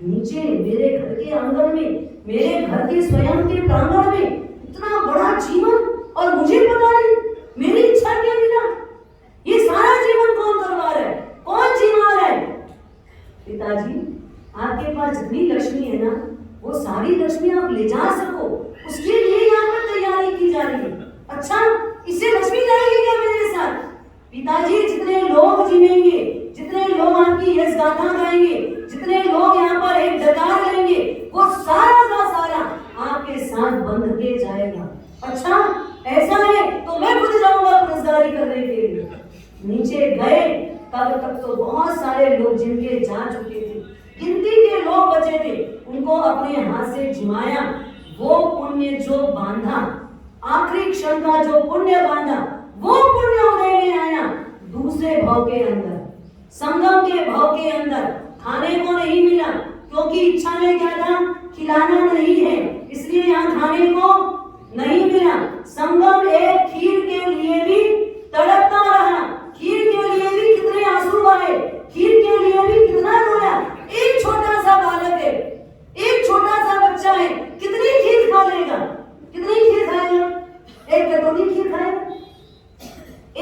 [SPEAKER 1] नीचे मेरे घर के आंगन में, मेरे घर के स्वयं के प्रांगण में इतना बड़ा जीवन, और मुझे पता नहीं मेरी इच्छा के बिना ये सारा जीवन कौन करवा रहा है, कौन जिमा रहा है। पिताजी आपके पास जितनी लक्ष्मी है ना, वो सारी लक्ष्मी आप ले जा सको, उसके लिए यहाँ पर तैयारी की जा रही है। अच्छा, इससे लक्ष्मी जाएगी क्या मेरे साथ? पिताजी जितने लोग जिमेंगे, जितने लोग आपकी यश गाथा गाएंगे, जितने लोग यहाँ पर एक डकार लेंगे, वो सारा का सारा आपके साथ बंध के जाएगा। अच्छा ऐसा है तो मैं खुद जाऊंगा पुरस्कारी करने के लिए। नीचे गए तब तक तो बहुत सारे लोग जिनके जा चुके थे, गिनती के लोग बचे थे, उनको अपने हाथ से जिमाया। वो पुण्य जो बांधा, आखिरी क्षण का जो पुण्य बांधा, वो पुण्य उदय में आया दूसरे भाव के अंदर, संगम के भाव के अंदर। खाने को नहीं मिला क्योंकि इच्छा में क्या था, खिलाना नहीं है, इसलिए यहाँ खाने को नहीं मिला। संगम एक खीर के लिए भी तड़पता रहा, खीर के लिए भी कितने आंसू बहे, खीर के लिए भी कितना रोया। एक छोटा सा बालक है, एक छोटा सा बच्चा है, कितनी खीर खा लेगा, कितनी खीर खाएगा, 1 कटोरी खीर खाएगा।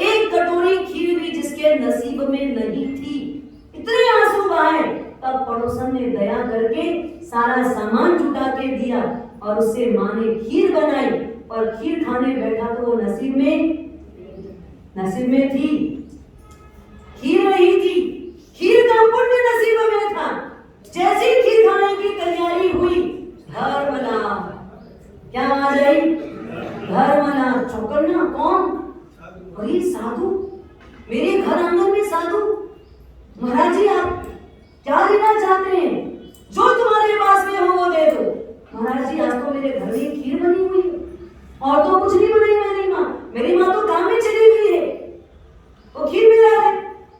[SPEAKER 1] 1 कटोरी खीर भी जिसके नसीब में नहीं थी, इतने आंसू बहाए, तब पड़ोसन ने दया करके सारा सामान जुटा के दिया और उससे माँ ने खीर बनाई, और खीर खाने बैठा तो वो नसीब में थी, खीर नहीं थी, खीर का पुण्य नसीब में था। जैसी खीर खाने की तैयारी हुई, धर्मलाभ, क्या आवाज आई, धर्मलाभ। चौकन्ना कौन, अरे साधु, मेरे घर आंगन में साधु। महाराज जी आप क्या लेना चाहते हैं, जो तुम्हारे पास में हो वो दे दो। महाराज जी आज तो मेरे घर में खीर बनी हुई है, और तो कुछ नहीं बनाई मेरी माँ तो काम में चली गई है, वो खीर मेरा है।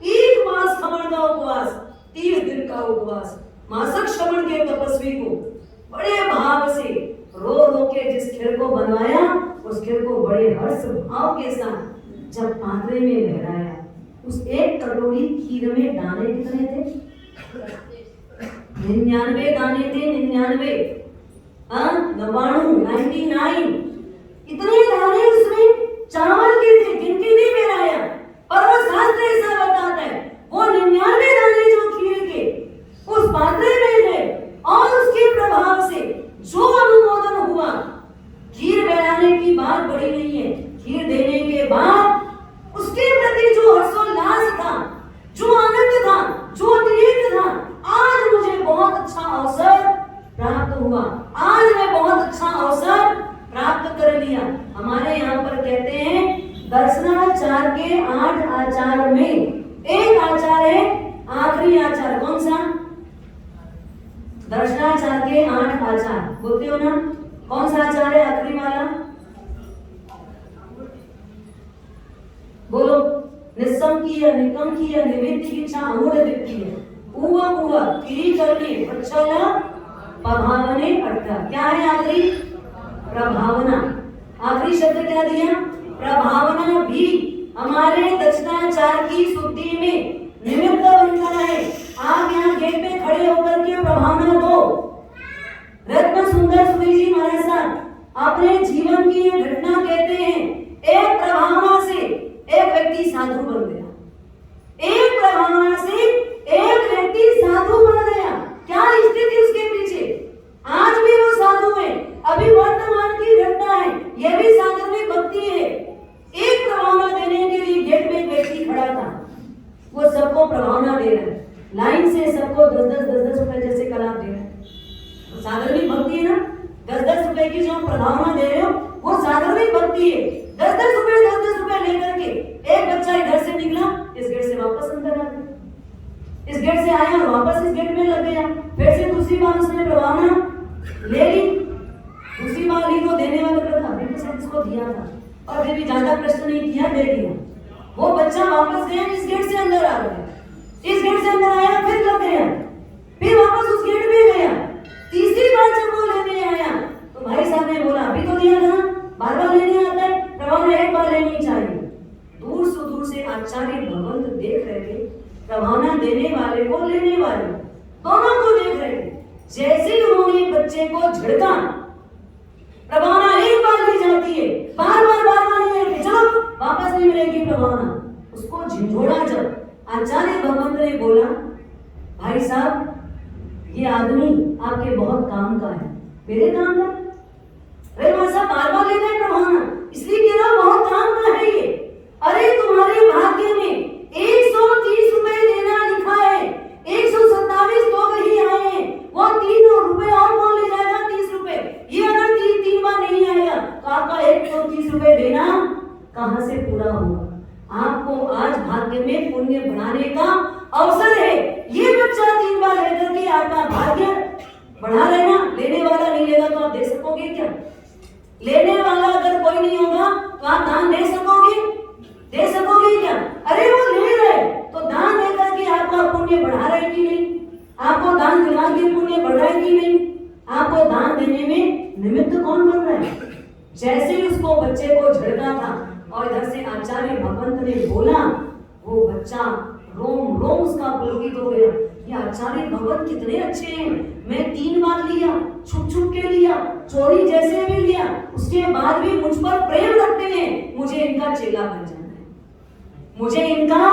[SPEAKER 1] 1 मास श्रवण का उपवास, 30 दिन का उपवास, मासक श्रवण के तपस्वी को बड़े भाव से रो रो के जिस खीर को बनवाया, उस खीर को बड़े हर्ष भाव के साथ जब पात्रे में लहराया, उस 1 कटोरी खीर में दाने कितने थे, 99 दाने थे, 99, 99, इतने दाने उसमें चावल के थे, गिनती नहीं मेराया, पर वो शास्त्र ऐसा बताता है वो 99 दाने जो खीर के उस पात्रे में थे, और उसके प्रभाव से जो अनुमोदन हुआ। खीर बनाने की बात बड़ी नहीं है, खीर देने के बाद उसके प्रति जो हर्षोल्लास था, जो आनंद था, जो अतिरिक्त था, आज मुझे बहुत अच्छा अवसर प्राप्त हुआ, आज मैं बहुत अच्छा अवसर प्राप्त कर लिया। हमारे यहाँ पर कहते हैं दर्शनाचार के 8 आचार में एक आचार है आखिरी आचार, कौन सा, दर्शनाचार के 8 आचार बोलते हो ना, कौन सा आचार है आखिरी वाला, बोलो, निस्संकीय, निकंकीय, निमित्त की इच्छा, अमूढ़ व्यक्ति है, उवा उवा, किरी करने, वत्सला प्रभावने अर्थात क्या है आखिरी? प्रभावना। आखिरी शब्द क्या दिया? प्रभावना भी हमारे दक्षिणाचार की शुद्धि में निमित्त बनता है। आप यहाँ गेट पे खड़े होकर के प्रभावना दो। रत्न सुंदर सुरी जी महाराज साहब अपने जीवन की ये घटना कहते हैं, एक प्रभावना से एक व्यक्ति साधु बन गया। एक प्रभावना से एक व्यक्ति साधु बन गया। क्या स्थिति उसके पीछे? आज भी वो साधु है। अभी वर्तमान की घटना है, यह भी साधु भक्ति है। एक प्रभावना देने के लिए गेट में एक व्यक्ति खड़ा था, वो सबको प्रभावना दे रहा है, लाइन से सबको 10-10 रुपए जैसे कलाम दे रहे हैं। साधर्मिक भक्ति है ना, 10-10 रुपए की जो प्रभावना दे रहे हो वो साधर्मिक भक्ति है। 10-10 रुपए लेकर के एक बच्चा इधर से निकला, इस गेट से वापस अंदर आ गया, इस गेट से आया और वापस इस गेट में लग गया। फिर से दूसरी बार उसने प्रभावना ले ली, दूसरी बार ली तो देने वाला था, अभी तो शायद इसको दिया था और फिर भी ज्यादा प्रश्न नहीं किया, दे दिया। वो बच्चा वापस गया, इस गेट से अंदर आ गया, इस गेट से अंदर आया, फिर लग गया, फिर वापस उस गेट में गया। तीसरी बार जब वो लेने आया तो भाई साहब ने बोला अभी तो दिया था, बार बार लेने आता है, प्रभावना एक बार लेनी चाहिए। दूर से आचार्य भगवंत देख रहे थे, प्रभावना देने वाले को लेने वाले दोनों को देख रहे थे। जैसे उन्होंने बच्चे को झड़का, प्रभावना एक बार ली जाती है, बार बार नहीं लेते, चलो वापस नहीं मिलेगी प्रभावना। उसको झिझोड़ा जब आचार्य भगवंत ने बोला भाई साहब ये आदमी आपके बहुत काम का है। मेरे काम का? अरे वहां साहब बार बार लेना है प्रभावना, इसलिए कह रहा बहुत काम का है ये। अरे तुम्हारे भाग्य में 130 रुपए देना लिखा है, 127 लोग ही आए हैं, वो 3 रुपए और कौन ले जाएगा? 30 रुपए। ये अगर 3 बार नहीं आएगा तो आपका 130 रुपए देना कहां से पूरा होगा? आपको आज भाग्य में पुण्य बढ़ाने का अवसर है। ये बच्चा 3 बार लेकर के आपका भाग्य बढ़ा लेना, लेने वाला नहीं लेगा तो आप दे सकोगे क्या? लेने वाला अगर कोई नहीं होगा तो आप दान दे सकोगे? दे सकोगे क्या? अरे वो ले रहे तो दान देकर के आपका पुण्य बढ़ा रहे कि नहीं? आपको दान दिला के पुण्य बढ़ रहा है कि नहीं? आपको दान देने में निमित्त कौन बन रहा है? जैसे ही उसको बच्चे को झड़का था और इधर से आचार्य भगवंत ने बोला, वो बच्चा रोम रोम उसका पुलकित हो गया। ये आचार्य भगवंत कितने अच्छे हैं, मैं 3 बार लिया, छुप के लिया, चोरी जैसे भी लिया, उसके बाद भी मुझ पर प्रेम रखते हैं। मुझे इनका चेला बन जाना है, मुझे इनका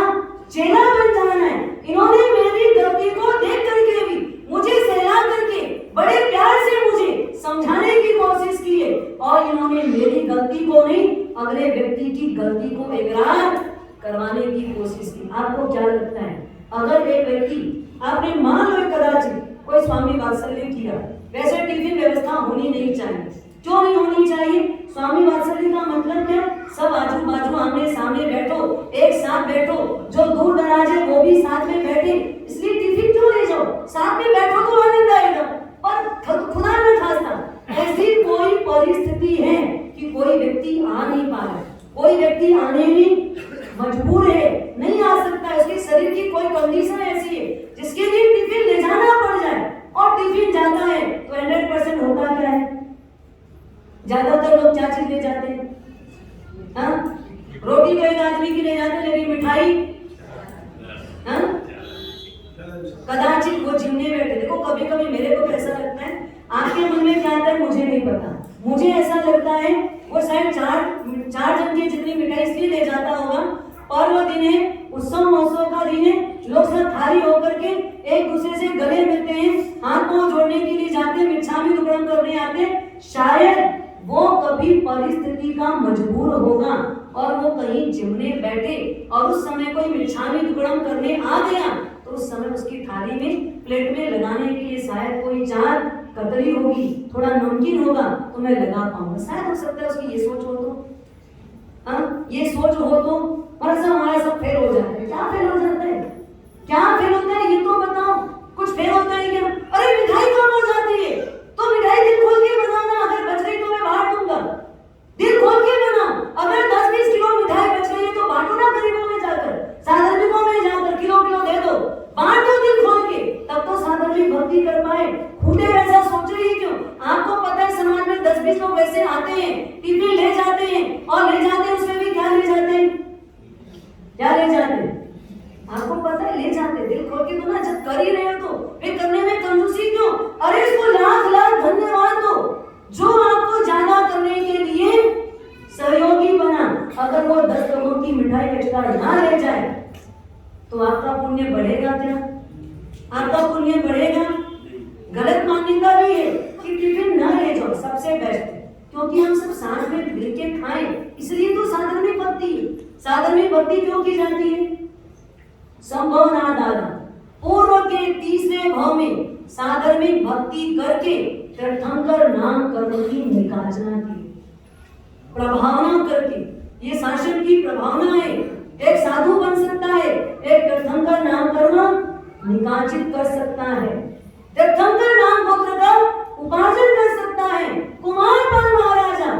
[SPEAKER 1] चेला बन जाना है। इन्होंने मेरी गलती को देख करके भी मुझे सहला करके बड़े प्यार से मुझे समझाने की कोशिश की है और इन्होंने मेरी गलती को नहीं, अगले व्यक्ति की गलती को इकरार करवाने की कोशिश की। आपको क्या लगता है अगर एक व्यक्ति आपने मान लो कदाचित कोई स्वामी वात्सल्य किया, वैसे टिफिन व्यवस्था होनी नहीं चाहिए। क्यों नहीं होनी चाहिए? स्वामी वात्सल्य का मतलब क्या? सब आजू बाजू आमने सामने बैठो, एक साथ बैठो, जो दूर दराज है वो भी साथ में बैठे, इसलिए टिफिन क्यों ले जाओ, साथ में बैठो तो आनंद आएगा। पर खुदा न खास्ता ऐसी कोई परिस्थिति है कि कोई व्यक्ति आ नहीं पा रहा, कोई व्यक्ति आने में मजबूर है, नहीं आ सकता, उसके शरीर की कोई कंडीशन ऐसी है जिसके लिए टिफिन ले जाना पड़ जाए, और टिफिन जाता है तो 100% होता क्या है? ज्यादातर लोग क्या चीज ले जाते हैं? रोटी तो एक आदमी की ले जाते हैं, लेकिन मिठाई कदाचित वो जिमने बैठे। देखो कभी कभी मेरे को ऐसा लगता है, आपके मन में क्या आता है मुझे नहीं पता, मुझे ऐसा लगता है वो शायद चार जन की जितनी मिठाई इसलिए ले जाता होगा, पर्व दिन है, उत्सव महोत्सव का दिन है, लोग सब थाली होकर के एक दूसरे से गले मिलते हैं, हाथ को जोड़ने के लिए जाते हैं, मिच्छामी दुक्कड़म करने आते हैं। शायद वो कभी परिस्थिति का मजबूर होगा और वो कहीं जिमने बैठे और उस समय कोई मिच्छामी दुक्कड़म करने आ गया तो उस समय उसकी थाली में प्लेट में लगाने के लिए शायद कोई 4 कतरी होगी, थोड़ा नमकीन होगा तो मैं लगा पाऊंगा। शायद हो सकता है उसकी ये सोच हो तो, ये सोच हो तो, और ऐसा हमारा सब फेल हो जाता है। क्या फेल हो जाता है? क्या फेल होता है ये तो बताओ, कुछ फेल होता है क्या? अरे मिठाई कम हो जाती है तो मिठाई दिल खोल के बनाना, अगर बच गई तो मैं बांट दूंगा, दिल खोल के बना। अगर 10-20 किलो मिठाई बच गई है तो बांटो ना गरीबों में जाकर, साधर्मिकों में जाकर किलो दे दो, बांट दो दिल खोल के, तब तो साधर्मिक भक्ति कर पाए। खूटे वैसा सोच लेडीज लोग वैसे आते हैं, टिफिन ले जाते हैं और ले जाते हैं, उसमें भी क्या ले जाते हैं, क्या ले जाते हैं? आपको पता है ले जाते, दिल खोल के तो ना, जब कर ही रहे हो तो फिर करने में कंजूसी क्यों? अरे इसको लाख लाख धन्यवाद दो जो आपको ज्यादा करने के लिए सहयोगी बना। अगर वो 10 लोगों की मिठाई एक्स्ट्रा ना ले जाए तो आपका पुण्य बढ़ेगा क्या? आपका पुण्य बढ़ेगा? गलत मान्यता भी है कि टिफिन ना ले जाओ, सबसे बेस्ट है, क्योंकि हम सब साथ में मिल के खाएं, इसलिए तो साधर्मिक भक्ति। साधर्मिक भक्ति क्यों की जाती है? संभव ना दादा, पूर्व के तीसरे भाव में साधर्मिक भक्ति करके तीर्थंकर नाम कर्म की निकाचना की, प्रभावना करके, ये शासन की प्रभावना है। एक साधु बन सकता है, एक तीर्थंकर नाम कर्म निकाचित कर सकता है, तीर्थंकर नाम गोत्र का उपार्जन कर सकता है। कुमारपाल महाराजा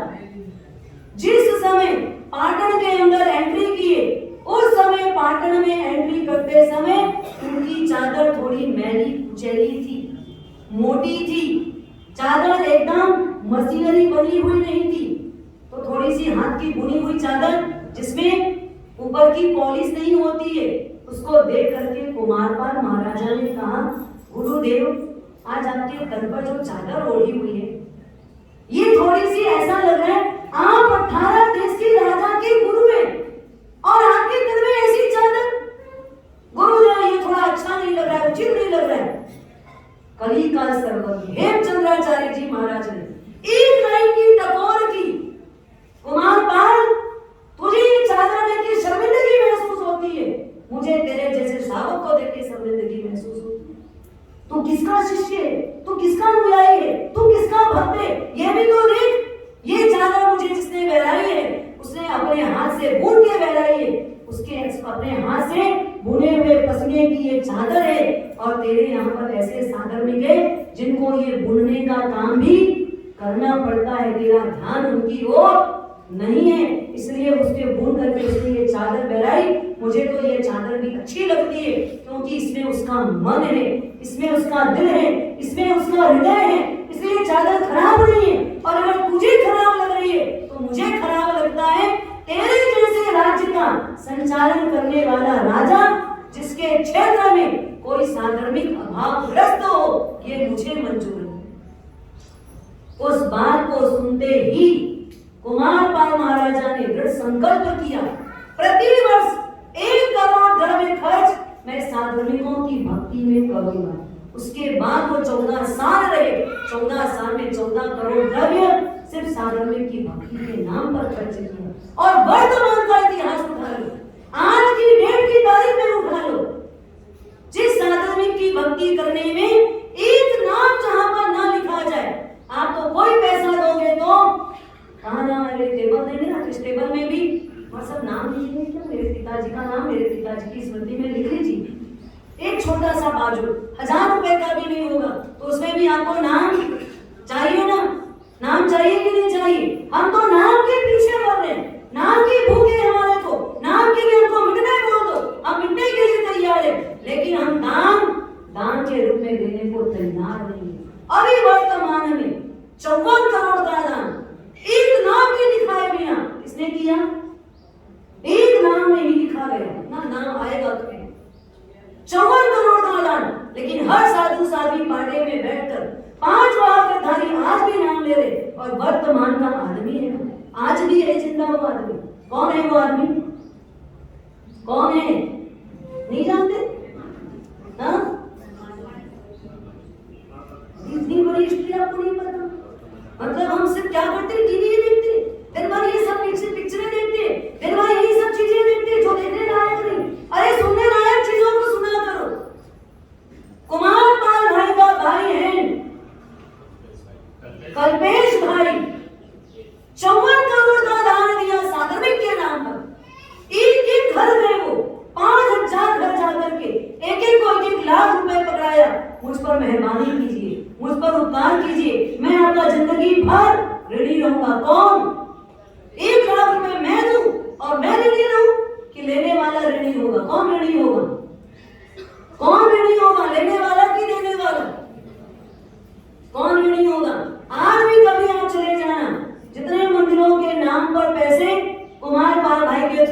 [SPEAKER 1] जिस समय पाटन के अंदर एंट्री किए, उस समय पाटन में एंट्री करते समय उनकी चादर थोड़ी मैली कुचैली थी, मोटी थी, चादर एकदम मशीनरी बनी हुई नहीं थी, तो थोड़ी सी हाथ की बुनी हुई चादर जिसमें ऊपर की पॉलिश नहीं होती है, उसको देख करके कुमारपाल महाराजा ने कहा, गुरुदेव आज आपके तन पर जो चादर ओढ़ी हुई है ये थोड़ी सी ऐसा लग रहा है आप 18 देश के राजा के गुरु हैं और आपके तन में ऐसी चादर। गुरुदेव ये थोड़ा अच्छा नहीं लग रहा है, उचित नहीं लग रहा है। कली काल सर्वज्ञ हेमचंद्राचार्य जी महाराज ने एक लाइन की टकोर की, कुमारपाल तुझे ये चादर देख के शर्मिंदगी महसूस होती है, मुझे तेरे जैसे शावक को देख के शर्मिंदगी महसूस होती है। तू किसका शिष्य है, तू किसका अनुयायी है, तू किसका भक्त है, ये भी तो देख। ये चादर मुझे जिसने बहलाई है उसने अपने हाथ से बुन के बहलाई है, उसके अपने हाथ से बुने हुए पसीने की ये चादर है, और तेरे यहाँ पर ऐसे साधर्मिक है जिनको ये बुनने का काम भी करना पड़ता है, तेरा ध्यान उनकी ओर नहीं है, इसलिए उसके बुन करके उसने ये चादर बहलाई। मुझे तो ये चादर भी अच्छी लगती है क्योंकि इसमें उसका मन है, इसमें उसका दिल है, इसमें उसका हृदय है, इसलिए चादर खराब नहीं है। और अगर तुझे खराब लग रही है तो मुझे खराब लगता है। तेरे जैसे राज्य का संचालन करने वाला राजा जिसके क्षेत्र में कोई साधर्मिक अभावग्रस्त हो, ये मुझे मंजूर नहीं। उस बात को सुनते ही कुमारपाल महाराजा ने दृढ़ संकल्प किया, प्रतिवर्ष 1 करोड़ द्रव्य खर्च मैं साधर्मिकों की भक्ति में करूंगा। उसके बाद वो 14 साल रहे, 14 साल में 14 करोड़ द्रव्य सिर्फ साधर्मिक की भक्ति के नाम पर खर्च किया। और वर्तमान का इतिहास उठा लो, आज की डेट की तारीख में उठा लो, जिस साधर्मिक की भक्ति करने में एक नाम जहां पर ना लिखा जाए, आप तो कोई पैसा दोगे तो कहाँ नाम है, टेबल देंगे ना, इस टेबल में भी और सब नाम लिखेंगे क्या, मेरे पिताजी का नाम, मेरे पिताजी की स्मृति में लिख लीजिए। एक छोटा सा बाजू 1000 रुपए का भी नहीं होगा तो उसमें भी आपको नाम चाहिए ना, नाम चाहिए कि नहीं चाहिए? हम तो नाम के पीछे बढ़ रहे हैं, नाम की भूख है हमारे को, नाम के लिए हमको मिटना है, बोल दो हम मिटने के लिए तैयार है, लेकिन हम दान के रूप में देने को तैयार नहीं है। अभी वर्तमान में 54 करोड़ का दान एक नाम के लिखाए बिना किसने किया? एक नाम में ही लिखा गया ना, नाम आएगा तो 54 करोड़ का दान, लेकिन हर साधु साध्वी पाटे में बैठकर 5 वाहकधारी आज भी नाम ले रहे, और वर्तमान का आदमी है, आज भी है जिंदा वो आदमी। कौन है वो आदमी? कौन है? नहीं जानते? हाँ, इतनी बड़ी हिस्ट्री आपको नहीं पता? मतलब हम सिर्फ क्या करते, टीवी देखते, दिन भर ये सब पिक्चरें देखते, दिन भर यही सब चीजें देखते जो देखने लायक नहीं। अरे सुनने लायक चीजों को सुना करो। कुमारपाल भाई का भाई है कल्पेश भाई, 54 करोड़ का दान दिया साधर्मिक के नाम पर। एक घर में वो 5000 घर जाकर के एक एक को 1 लाख रुपए पकड़ाया, मुझ पर मेहरबानी कीजिए, मुझ पर उपकार कीजिए, मैं आपका जिंदगी भर ऋणी रहूंगा। कौन? 1 लाख रुपए मैं दूं और मैं ऋणी रहूं कि लेने वाला ऋणी होगा? कौन ऋणी होगा? कौन ऋणी होगा, लेने वाला कि देने वाला? कौन ऋणी होगा? आज भी कभी आप चले जाना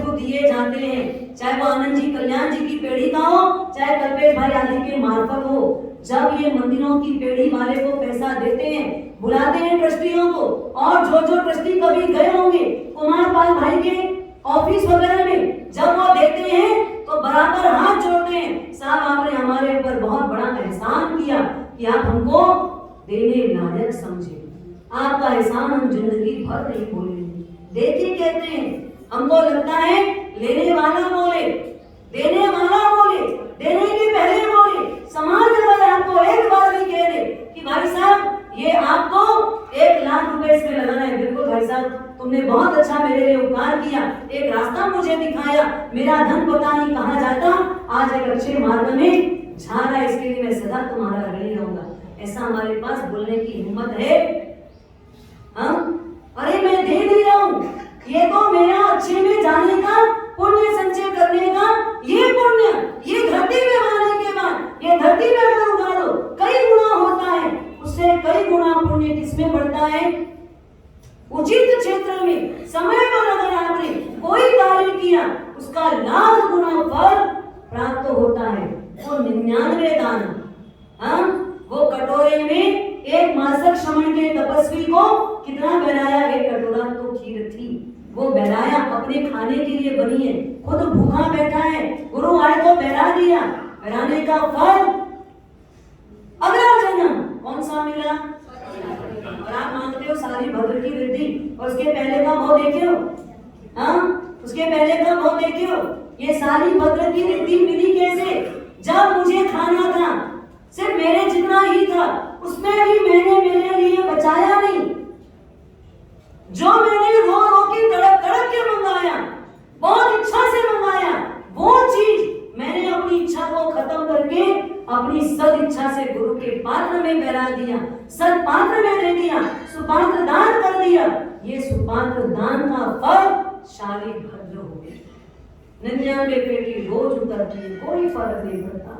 [SPEAKER 1] जो दिए जाते हैं, चाहे वो आनंद जी कल्याण जी की पेढ़ी का हो, चाहे कल्पेश भाई आदि के मार्फत हो, जब ये मंदिरों की पेढ़ी वाले को पैसा देते हैं, बुलाते हैं ट्रस्टियों को, और जो ट्रस्टी कभी गए होंगे कुमार पाल भाई के ऑफिस वगैरह में, जब वो देते हैं तो बराबर हाथ जोड़ते हैं, साहब आपने हमारे ऊपर बहुत बड़ा एहसान किया कि आप हमको देने लायक समझे, आपका एहसान हम जिंदगी भर नहीं भूलेंगे। देखिए कहते हैं, हमको लगता है लेने वाला बोले, देने वाला बोले, देने के पहले बोले, समाज अगर आपको एक बार भी कह दे कि भाई साहब ये आपको 1 लाख रुपए इसमें लगाना है, बिल्कुल भाई साहब तुमने बहुत अच्छा मेरे लिए उपकार किया, एक रास्ता मुझे दिखाया, मेरा धन पता नहीं कहाँ जाता, आज एक अच्छे मार्ग में जा रहा है, इसके लिए मैं सदा तुम्हारा ऋणी रहूंगा। ऐसा हमारे पास बोलने की हिम्मत है? हाँ, अरे मैं दे दिया हूं, ये तो मेरा अच्छे में जाने का, पुण्य संचय करने का, ये पुण्य ये धरती में आने के बाद, ये धरती में अगर उगा दो कई गुना होता है, उससे कई गुना पुण्य किसमें बढ़ता है? उचित क्षेत्र में समय पर अगर आपने कोई कार्य किया, उसका लाख गुना फल प्राप्त होता है। वो 99 दान, हाँ, वो कटोरे में एक मासक श्रमण के तपस्वी को कितना बहलाया, 1 कटोरा तो खीर थी, वो बहलाया, अपने खाने के लिए बनी है, खुद भूखा बैठा है, गुरु आए तो बहला दिया, बहलाने का फल अगला जन्म कौन सा मिला? और आप मानते हो सारी भद्र की वृद्धि, और उसके पहले का भाव देखियो, हाँ, उसके पहले का भाव देखियो, ये सारी भद्र की वृद्धि मिली कैसे? जब मुझे खाना था सिर्फ मेरे जितना ही था, उसमें भी मैंने मेरे लिए बचाया नहीं, जो मैंने रो रो के तड़प तड़प के मंगाया, बहुत इच्छा से मंगाया, वो चीज मैंने अपनी इच्छा को खत्म करके अपनी सद इच्छा से गुरु के पात्र में बहला दिया, सद पात्र में दे दिया, सुपात्र दान कर दिया। ये सुपात्र दान का फल शाली भद्र हो गया। 99 पेटी रोज उतरती है, कोई फर्क नहीं पड़ता,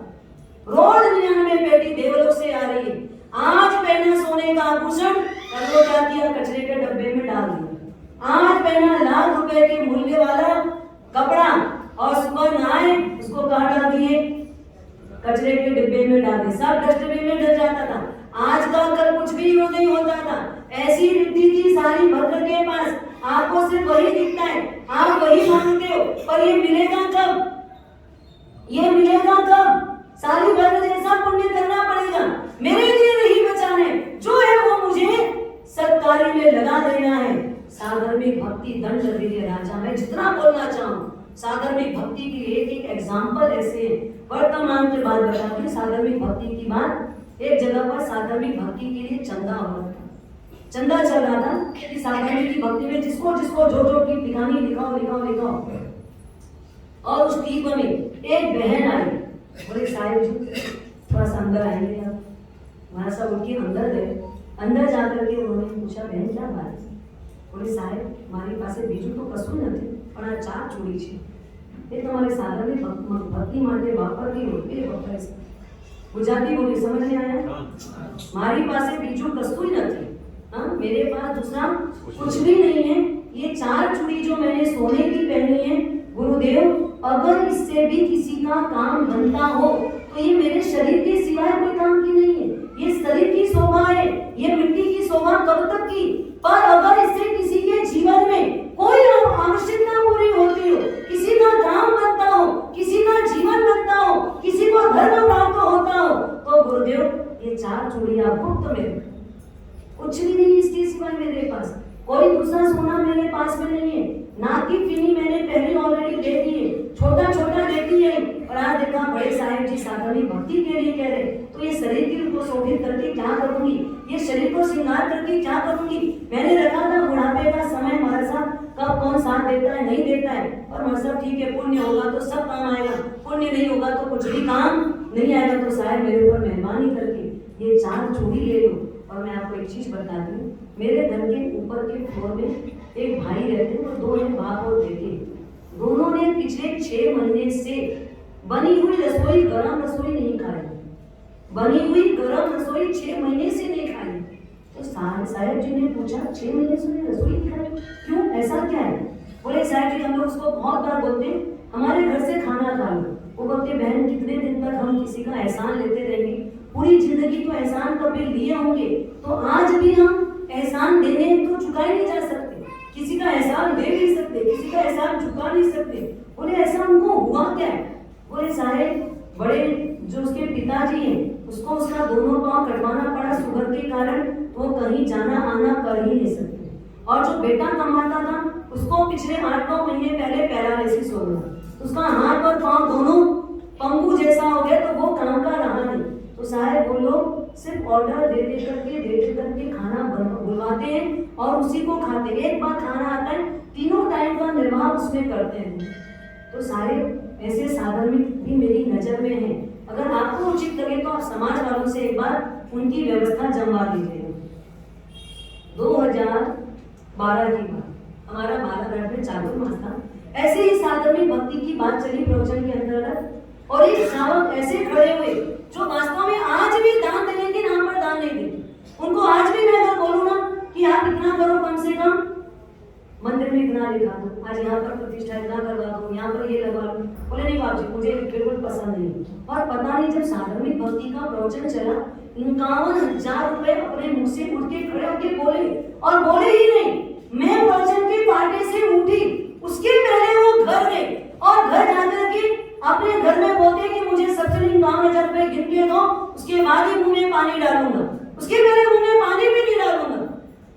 [SPEAKER 1] रोज 99 पेटी देवलोक से आ रही है। आज पहना सोने का आभूषण, कल वो क्या किया, कचरे के डब्बे में डाल दिया। आज पहना लाख रुपए के मूल्य वाला कपड़ा, और सुबह नहाए उसको कहाँ डाल दिए, कचरे के डिब्बे में डाल दिए, सब डस्टबिन में डल जाता था। आज का कल कुछ भी यूज नहीं होता था। ऐसी वृद्धि थी सारी भद्र के पास, आपको सिर्फ वही दिखता है, आप वही मानते हो, पर ये मिलेगा कब? ये मिलेगा कब? सारी भद्र जैसा पुण्य करना पड़ेगा, मेरे लिए नहीं बचाना है, जो है वो मुझे सत्कार्य में लगा देना है। साधर्मिक भक्ति दंड दे राजा, मैं जितना बोलना चाहूँ साधर्मिक भक्ति के लिए एक एग्जाम्पल ऐसे है। वर्तमान की बात बताती हूँ, साधर्मिक भक्ति की बात। एक जगह पर साधर्मिक भक्ति के लिए चंदा हो रहा था, चंदा चल रहा था कि साधर्मिक की भक्ति में जिसको जिसको जो टीप दिखानी लिखाओ। और उस टीप में एक बहन आई, बोले साहिब जी थोड़ा सा अंदर आएंगे आप। वहां सब उनके अंदर गए, अंदर जाकर के उन्होंने पूछा बहन क्या बात है? बोले साहेब मारी પાસે બીજું તો કશું નથી, પણ આ 4 ચૂડી છે, એ તમારે સાધારણ ભક્તિ માટે વાપરવી હોય એ વપરાય છે। गुजराती बोली समझ में आया? मारी પાસે બીજું કશું જ નથી, हाँ, मेरे पास दूसरा कुछ भी नहीं है, ये 4 चूड़ी जो मैंने सोने की पहनी है, गुरुदेव अगर इससे भी किसी का काम बनता हो तो ये मेरे शरीर के सिवाय कोई काम की नहीं है, ये शरीर की शोभा है, ये मिट्टी की शोभा कब तक की, पर अगर इससे किसी के जीवन में कोई आवश्यकता पूरी होती हो, किसी का काम बनता हो, किसी का जीवन बनता हो, किसी को धर्म प्राप्त होता हो, तो गुरुदेव ये 4 चूड़ियां गुप्त में, कुछ भी नहीं इसके सिवाय मेरे पास, कोई दूसरा सोना मेरे पास में नहीं है, नाक की फिनी मैंने पहले ऑलरेडी दे दी है, छोटा छोटा देती है। और आज देखा बड़े साहिब जी साधनी भक्ति के लिए कह रहे, तो ये शरीर को शोभित करके क्या करूंगी, ये शरीर को श्रृंगार करके क्या करूंगी। मैंने रखा था बुढ़ापे का समय हमारा साथ कब कौन साथ देता है नहीं देता है, और मतलब ठीक है पुण्य होगा तो सब काम आएगा, पुण्य नहीं होगा तो कुछ भी काम नहीं आएगा। तो साहिब मेरे ऊपर मेहरबानी करके ये 4 चूड़ी ले लो। और मैं आपको एक चीज बता दूं, मेरे घर के ऊपर के फ्लोर में एक भाई रहते हैं, वो 2 हैं बाप और बेटे, दोनों ने पिछले 6 महीने से बनी हुई रसोई, गरम रसोई नहीं खाई, बनी हुई गरम रसोई 6 महीने से नहीं खाई। तो साहब जी ने पूछा 6 महीने से रसोई नहीं खाई क्यों, ऐसा क्या है? बोले साहब जी हम लोग उसको बहुत बार बोलते हैं हमारे घर से खाना खा लो। वो बोलते बहन कितने दिन तक हम किसी का एहसान लेते रहेंगे, पूरी जिंदगी तो एहसान कभी लिए होंगे, तो आज भी हम एहसान देने तो चुका ही नहीं जा सकते, किसी का एहसान दे नहीं सकते, किसी का एहसान चुका नहीं सकते। बोले ऐसा उनको हुआ क्या है? बोले साहब बड़े जो उसके पिताजी हैं उसको उसका दोनों पांव कटवाना पड़ा शुगर के कारण, तो वो कहीं जाना आना कर ही नहीं सकते। और जो बेटा कमाता था उसको पिछले 8-9 महीने पहले पैरालिसिस हो गया, उसका हाथ और पांव दोनों पंगु जैसा हो गया, तो वो काम का रहा नहीं। तो साहब वो लोग सिर्फ ऑर्डर दे दे करके खाना बुलवाते हैं और उसी को खाते हैं। एक बार खाना आता है, तीनों टाइम का निर्वाह उसमें करते हैं। तो सारे ऐसे साधर्मिक भी मेरी नजर में है। अगर आपको उचित लगे तो आप समाज वालों से एक बार उनकी व्यवस्था जमवा दीजिएगा। 2012 की बात, हमारा बालाघाट में चातुर्मास था, ऐसे ही साधर्मिक भक्ति की बात चली प्रवचन के अंतर्गत, और एक श्रावक ऐसे खड़े हुए जो वास्तव में आज भी दान देने के नाम पर दान नहीं देते। उनको आज भी मैं अगर बोलूं ना कि आप इतना करो, कम से कम मंदिर में इतना लिखा दो, आज यहाँ पर प्रतिष्ठा इतना करवा दो, यहाँ पर ये लगवा दो, बोले नहीं बाबू जी मुझे बिल्कुल पसंद नहीं। और पता नहीं जब साधर्मिक भक्ति का प्रवचन चला 51,000 रुपए अपने मुंह से उठ के खड़े होके बोले, और बोले ही नहीं, मैं प्रवचन के पार्टी से उठी उसके पहले वो घर गए और घर जाकर के अपने घर में बोलते कि मुझे सबसे 51,000 रुपए गिन के दो, उसके बाद ही मुंह में पानी डालूंगा, उसके पहले मुंह में पानी भी नहीं डालूंगा।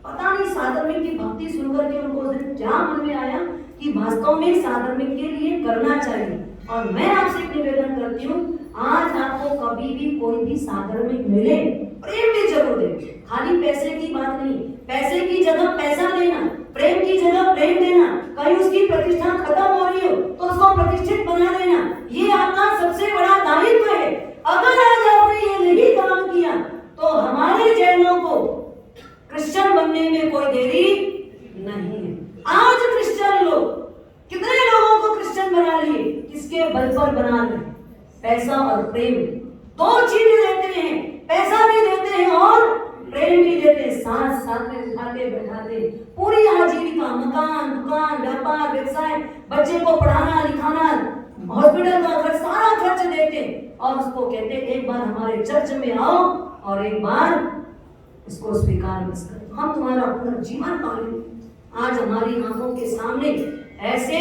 [SPEAKER 1] पता नहीं साधर्मिक की भक्ति सुनकर के उनको क्या मन में आया कि वास्तव में साधर्मिक के लिए करना चाहिए। और मैं आपसे निवेदन करती हूँ, आज आपको कभी भी कोई भी साधर्मिक मिले, प्रेम भी जरूर दे, खाली पैसे की बात नहीं, पैसे की जगह पैसा देना, प्रेम की जगह प्रेम देना, कहीं उसकी प्रतिष्ठा खत्म हो रही हो तो उसको प्रतिष्ठित बना देना, ये आपका सबसे बड़ा दायित्व है। अगर आज आपने ये नहीं काम किया तो हमारे जैनों को क्रिश्चियन बनने में कोई देरी नहीं है। आज क्रिश्चियन लोग कितने लोगों को क्रिश्चियन बना लिए, किसके बल पर बना रहे? पैसा और प्रेम, दो चीजें देते हैं, पैसा भी देते हैं और प्रेम भी देते हैं, साथ साथ में उठाते बैठाते पूरी आजीविका, मकान, दुकान, व्यापार, व्यवसाय, बच्चे को पढ़ाना लिखाना, हॉस्पिटल का खर्च, सारा खर्च देते और उसको कहते एक बार हमारे चर्च में आओ और एक बार इसको स्वीकार बस करो, हम तुम्हारा पूरा जीवन पालेंगे। आज हमारी आंखों के सामने ऐसे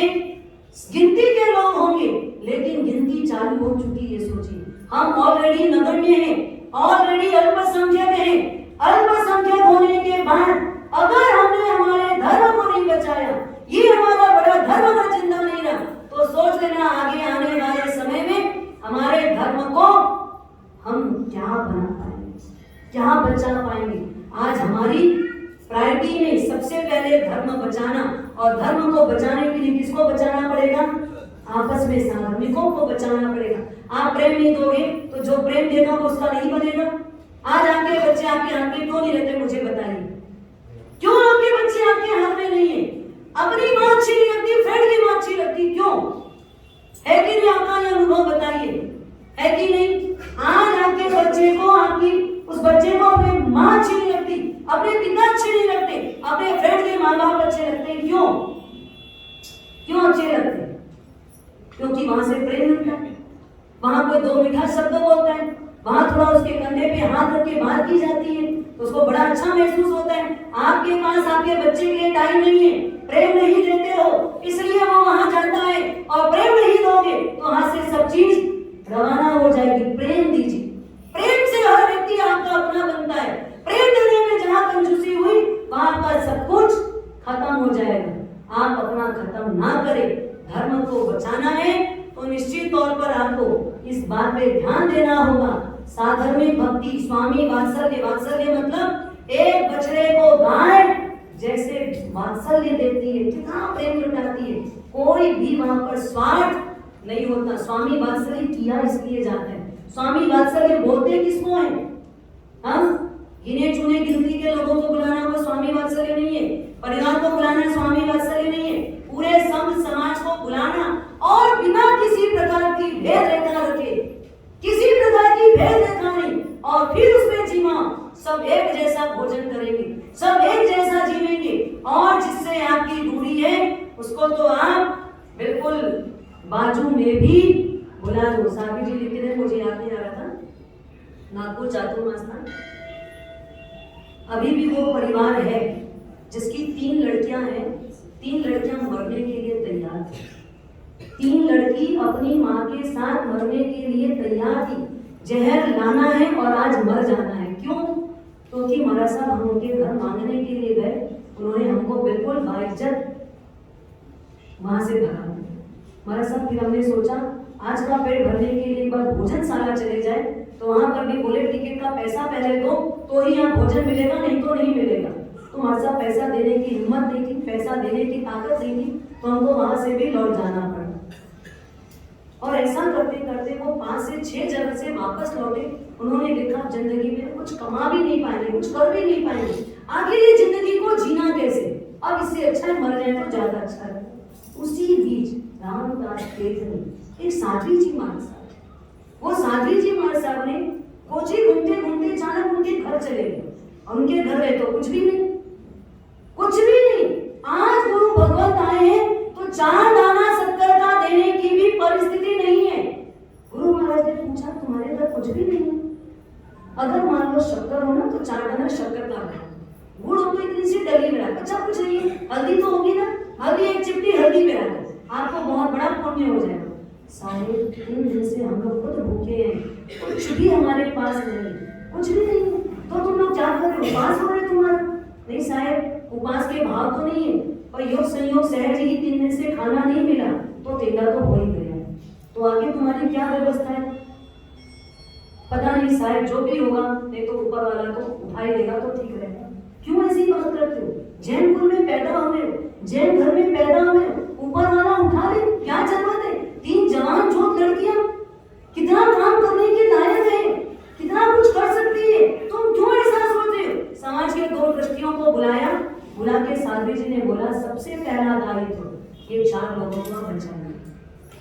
[SPEAKER 1] गिनती के लोग होंगे, लेकिन गिनती चालू हो चुकी है। सोचिए, हम ऑलरेडी नगण्य हैं, ऑलरेडी अल्पसंख्यक हैं। अल्पसंख्यक होने के बाद अगर हमने हमारे धर्म को नहीं बचाया, ये हमारा बड़ा धर्म का जिंदा नहीं रहा, तो सोच लेना आगे आने वाले समय में हमारे धर्म को हम क्या बना पाएंगे, क्या बचा पाएंगे। आज हमारी प्रायोरिटी में सबसे पहले धर्म बचाना, और धर्म को बचाने के लिए किसको बचाना पड़ेगा? आपस में साधर्मिकों को बचाना पड़ेगा। आप प्रेम नहीं दोगे तो जो प्रेम देगा वो उसका नहीं बनेगा। आज आपके बच्चे आपके हाथ में क्यों नहीं रहते, मुझे बताइए, क्यों आपके बच्चे आपके हाथ में नहीं है? अपनी मां अच्छी नहीं लगती, फ्रेंड की मां अच्छी लगती, क्यों? है कि नहीं? आपका ये अनुभव बताइए, है कि नहीं? आज आपके बच्चे को, आपकी उस बच्चे को अपनी मां अच्छी नहीं लगती, अपने पिता अच्छे नहीं लगते, अपने फ्रेंड के माँ बाप अच्छे लगते हैं, क्यों? क्यों अच्छे लगते? क्योंकि वहां से प्रेम मिलता है, वहां कोई दो मीठा शब्द बोलता है, वहां थोड़ा उसके कंधे पे हाथ रख के बात की जाती है तो उसको बड़ा अच्छा महसूस होता है। आपके पास आपके बच्चे के लिए टाइम नहीं है, प्रेम नहीं देते हो, इसलिए वो वहां जाता है, और प्रेम नहीं दोगे तो वहां से सब चीज रवाना हो जाएगी। प्रेम दीजिए, प्रेम से हर व्यक्ति आपका अपना बनता है। प्रेम देने में जहां कंजूसी हुई वहां पर सब कुछ खत्म हो जाएगा। आप अपना खत्म ना करें, धर्म को बचाना है तो निश्चित तौर पर आपको इस बात पे ध्यान देना होगा। साधर्मिक भक्ति, स्वामी वात्सल्य, वात्सल्य मतलब एक बछड़े को गाय जैसे वात्सल्य देती है, कितना प्रेम लुटाती है, कोई भी वहां पर स्वार्थ नहीं होता। स्वामी वात्सल्य किया इसलिए जाता है। स्वामी वात्सल्य बोलते किसको है? हम गिने चुने गिनती के लोगों को बुलाना वो स्वामी वात्सल्य नहीं है, परिवार को बुलाना स्वामी वात्सल्य नहीं है, पूरे संघ समाज को बुलाना और बिना किसी प्रकार की भेदरेखा रखे, किसी प्रकार की भेदरेखा नहीं, और फिर उसमें जीवा, सब एक जैसा भोजन करेंगे, सब एक जैसा जीवेंगे, और जिससे आपकी दूरी है उसको तो आप बिल्कुल बाजू में भी बुला दो। साबी जी लिखते थे, मुझे याद नहीं आ रहा था, नागपुर चातुर्मास था। अभी भी वो परिवार है जिसकी 3 लड़कियां हैं, 3 लड़कियां मरने के लिए तैयार थी। 3 लड़की अपनी माँ के साथ मरने के लिए तैयार थी। जहर लाना है और आज मर जाना है। क्यों? क्योंकि महाराज साहब हम उनके घर मांगने के लिए गए, उन्होंने हमको बिल्कुल बाइज्जत वहां से भगा दिया। महाराज साहब फिर हमने सोचा आज का पेट भरने के लिए एक बार भोजनशाला चले जाए, तो वहां पर भी बोले टिकट का पैसा पहले दो तो ही यहाँ भोजन मिलेगा, नहीं तो नहीं मिलेगा। तो महाराज साहब पैसा देने की हिम्मत नहीं थी, पैसा देने की ताकत नहीं थी, तो हमको वहां से भी लौट जाना पड़ा। और ऐसा करते करते वो 5 से 6 जगह से वापस लौटे। उन्होंने देखा जिंदगी में कुछ कमा भी नहीं पाएंगे, कुछ कर भी नहीं पाएंगे, आखिर ये जिंदगी को जीना कैसे, अब इससे अच्छा मर जाए तो ज्यादा अच्छा है। उसी बीच रामदास तीर्थ ने एक साध्वी जी महाराज साहब, वो साध्वी जी महाराज साहब ने कोची घूमते घूमते अचानक उनके घर चले गए। उनके घर गए तो कुछ भी नहीं, कुछ भी नहीं। आज गुरु भगवत आए हैं तो 4 दाना शक्कर का देने की भी परिस्थिति नहीं है। गुरु महाराज ने पूछा तुम्हारे घर कुछ भी नहीं है? अगर मान लो शक्कर हो ना तो 4 दाना शक्कर का है, गुड़ हो तो इतनी सी डली में रखा, अच्छा कुछ नहीं है, हल्दी तो होगी ना, हल्दी 1 चिपटी हल्दी में रखो, आपको बहुत बड़ा पुण्य हो जाएगा। साहेब 3 दिन से हम लोग खुद भूखे हैं, कुछ भी हमारे पास नहीं, कुछ भी नहीं, तो तुम लोग क्या कर रहे हो? उपास हो रहे तुम्हारा? नहीं साहेब, उपास के भाव तो नहीं है, और योग संयोग सहज ही 3 दिन से खाना नहीं मिला तो तेला तो हो ही गया, तो आगे तुम्हारी क्या व्यवस्था है? पता नहीं साहेब, जो भी होगा, नहीं तो ऊपर वाला तो उठा ही देगा तो ठीक रहेगा। क्यों ऐसी बात करते हो? जैन कुल में पैदा हुए हो, जैन घर में पैदा हुए हो, ऊपर वाला उठा ले, क्या जरूरत है? 3 जवान जोत लड़कियां कितना काम करने के लायक है, कितना कुछ कर सकती है, तुम क्यों ऐसा सोच रहे हो? समाज के 2 दृष्टियों को बुलाया, बुला के साध्वी जी ने बोला सबसे पहला दायित्व ये 4 लोगों को बचाइए,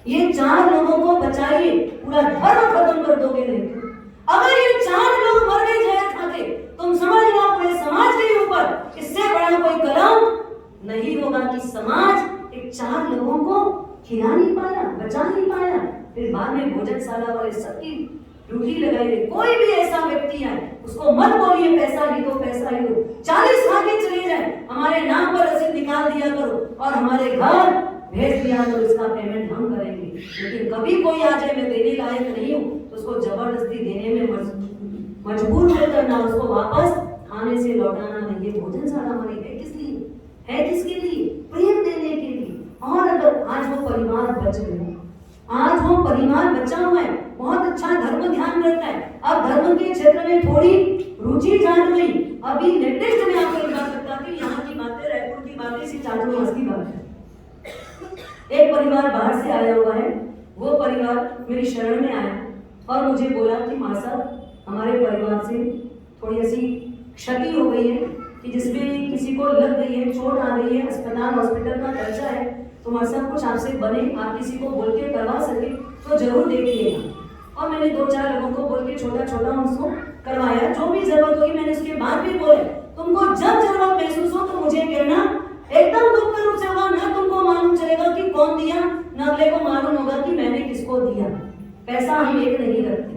[SPEAKER 1] ये 4 लोगों को बचाइए, पूरा धर्म खत्म कर दोगे। नहीं अगर ये 4 लोग मर गए जहर खाके, तुम समझ लो पूरे समाज के ऊपर इससे बड़ा कोई कलंक नहीं होगा कि समाज एक 4 लोगों को खिला नहीं पाया, बचा नहीं पाया। फिर बाद में भोजनशाला वाले सबकी ड्यूटी लगाई। कोई भी ऐसा व्यक्ति है उसको मत बोलिए पैसा ही दो, पैसा ही दो, 40 खा के चले जाए, हमारे नाम पर रसीद निकाल दिया करो और हमारे घर भेज दिया करो, इसका पेमेंट हम करेंगे। लेकिन कभी कोई आ जाए मैं देने लायक नहीं हूँ तो उसको जबरदस्ती देने में मजबूर कर करना, उसको वापस खाने से लौटाना नहीं। ये भोजनशाला हमारी है किस लिए? है किसके लिए? प्रेम देने के लिए। और अगर आज वो परिवार बच गए, आज वो परिवार बचा हुआ है, बहुत अच्छा धर्म ध्यान रखता है, अब धर्म के क्षेत्र में थोड़ी रुचि जाग गई, अभी लेटेस्ट में आपको बता सकता कि यहाँ की बातें, रायपुर की बातें, इसी चातुर्मास की बात है। एक परिवार बाहर से आया हुआ है, वो परिवार मेरी शरण में आया और मुझे बोला कि माँ साहब हमारे परिवार से थोड़ी ऐसी क्षति हो गई है कि जिसमें किसी को लग गई है, चोट आ गई है, अस्पताल हॉस्पिटल का खर्चा है, तो माँ साहब कुछ आपसे बने, आप किसी को बोल के करवा सके तो जरूर देखिएगा। और मैंने 2-4 लोगों को बोल के छोटा छोटा उसको करवाया, जो भी जरूरत होगी मैंने उसके बाद भी बोले तुमको जब जरूरत महसूस हो तो मुझे कहना, एकदम गुप्त रूप से होगा, ना तुमको मालूम चलेगा कि कौन दिया, न अगले को मालूम होगा कि मैंने किसको दिया। पैसा हम एक नहीं रखते,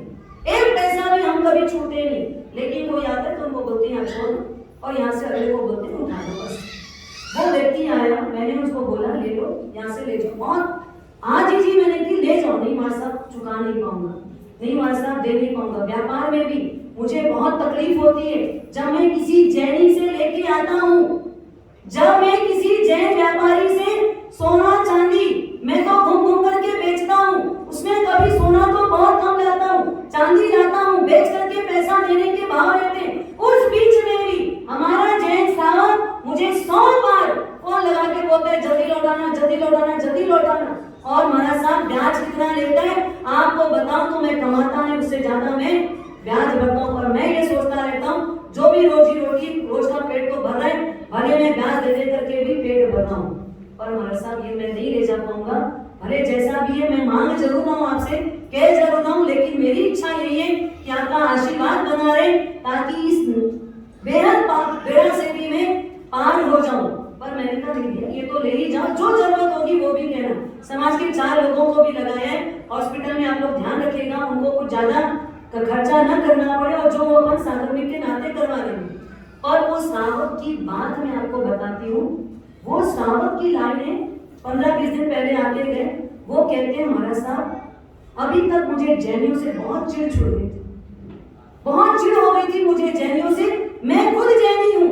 [SPEAKER 1] एक पैसा भी हम कभी छूटे नहीं, लेकिन कोई आता है तो उनको बोलते हैं छोड़, और यहाँ से अगले को बोलते हैं उठा दो बस। वो व्यक्ति आया, मैंने उसको बोला ले लो, यहाँ से ले जाओ, और आज ही जी मैंने कि ले जाओ, नहीं माँ साहब चुका नहीं पाऊंगा, नहीं माँ साहब दे नहीं पाऊंगा। व्यापार में भी मुझे बहुत तकलीफ होती है, जब मैं किसी जैनी से लेके आता हूँ, जब मैं किसी जैन व्यापारी से सोना चांदी मैं तो घूम घूम करके बेचता हूँ, उसमें कभी सोना तो बहुत कम लाता हूँ, चांदी लाता हूँ, बेच करके पैसा देने के भाव रहते हैं। उस बीच में भी हमारा जैन साहब मुझे 100 बार फोन लगा के बोलते हैं जल्दी लौटाना, जल्दी लौटाना, जल्दी लौटाना। और महाराज साहब ब्याज कितना लेता है आपको बताऊं तो मैं कमाता नहीं, उससे ज्यादा मैं ब्याज भरता हूँ। पर मैं ये सोचता रहता हूँ जो भी रोजी रोटी रोज का पेट को भर रहा है, भले मैं ब्याज दे करके भी पेट भरता हूँ, पर महाराज साहब ये मैं नहीं ले जा पाऊंगा। भले जैसा भी है मैं मांग जरूर हूँ आपसे, कह जरूर हूँ, लेकिन मेरी इच्छा यही है कि आपका आशीर्वाद बना रहे ताकि इस बेहद बेड़ा से भी मैं पार हो जाऊं। पर मैंने कहा नहीं दिया, ये तो ले ही जाओ, जो जरूरत ज्यादा का खर्चा न करना पड़े और जो अपन साधर्मिक के नाते करवा लेंगे। और वो श्रावक की बात मैं आपको बताती हूँ। वो श्रावक की लाइनें 15-20 दिन पहले आके गए। वो कहते हैं महाराज साहब, अभी तक मुझे जैनियों से बहुत चिढ़ छुड़ गई थी, बहुत चिढ़ हो गई थी मुझे जैनियों से। मैं खुद जैनी हूँ,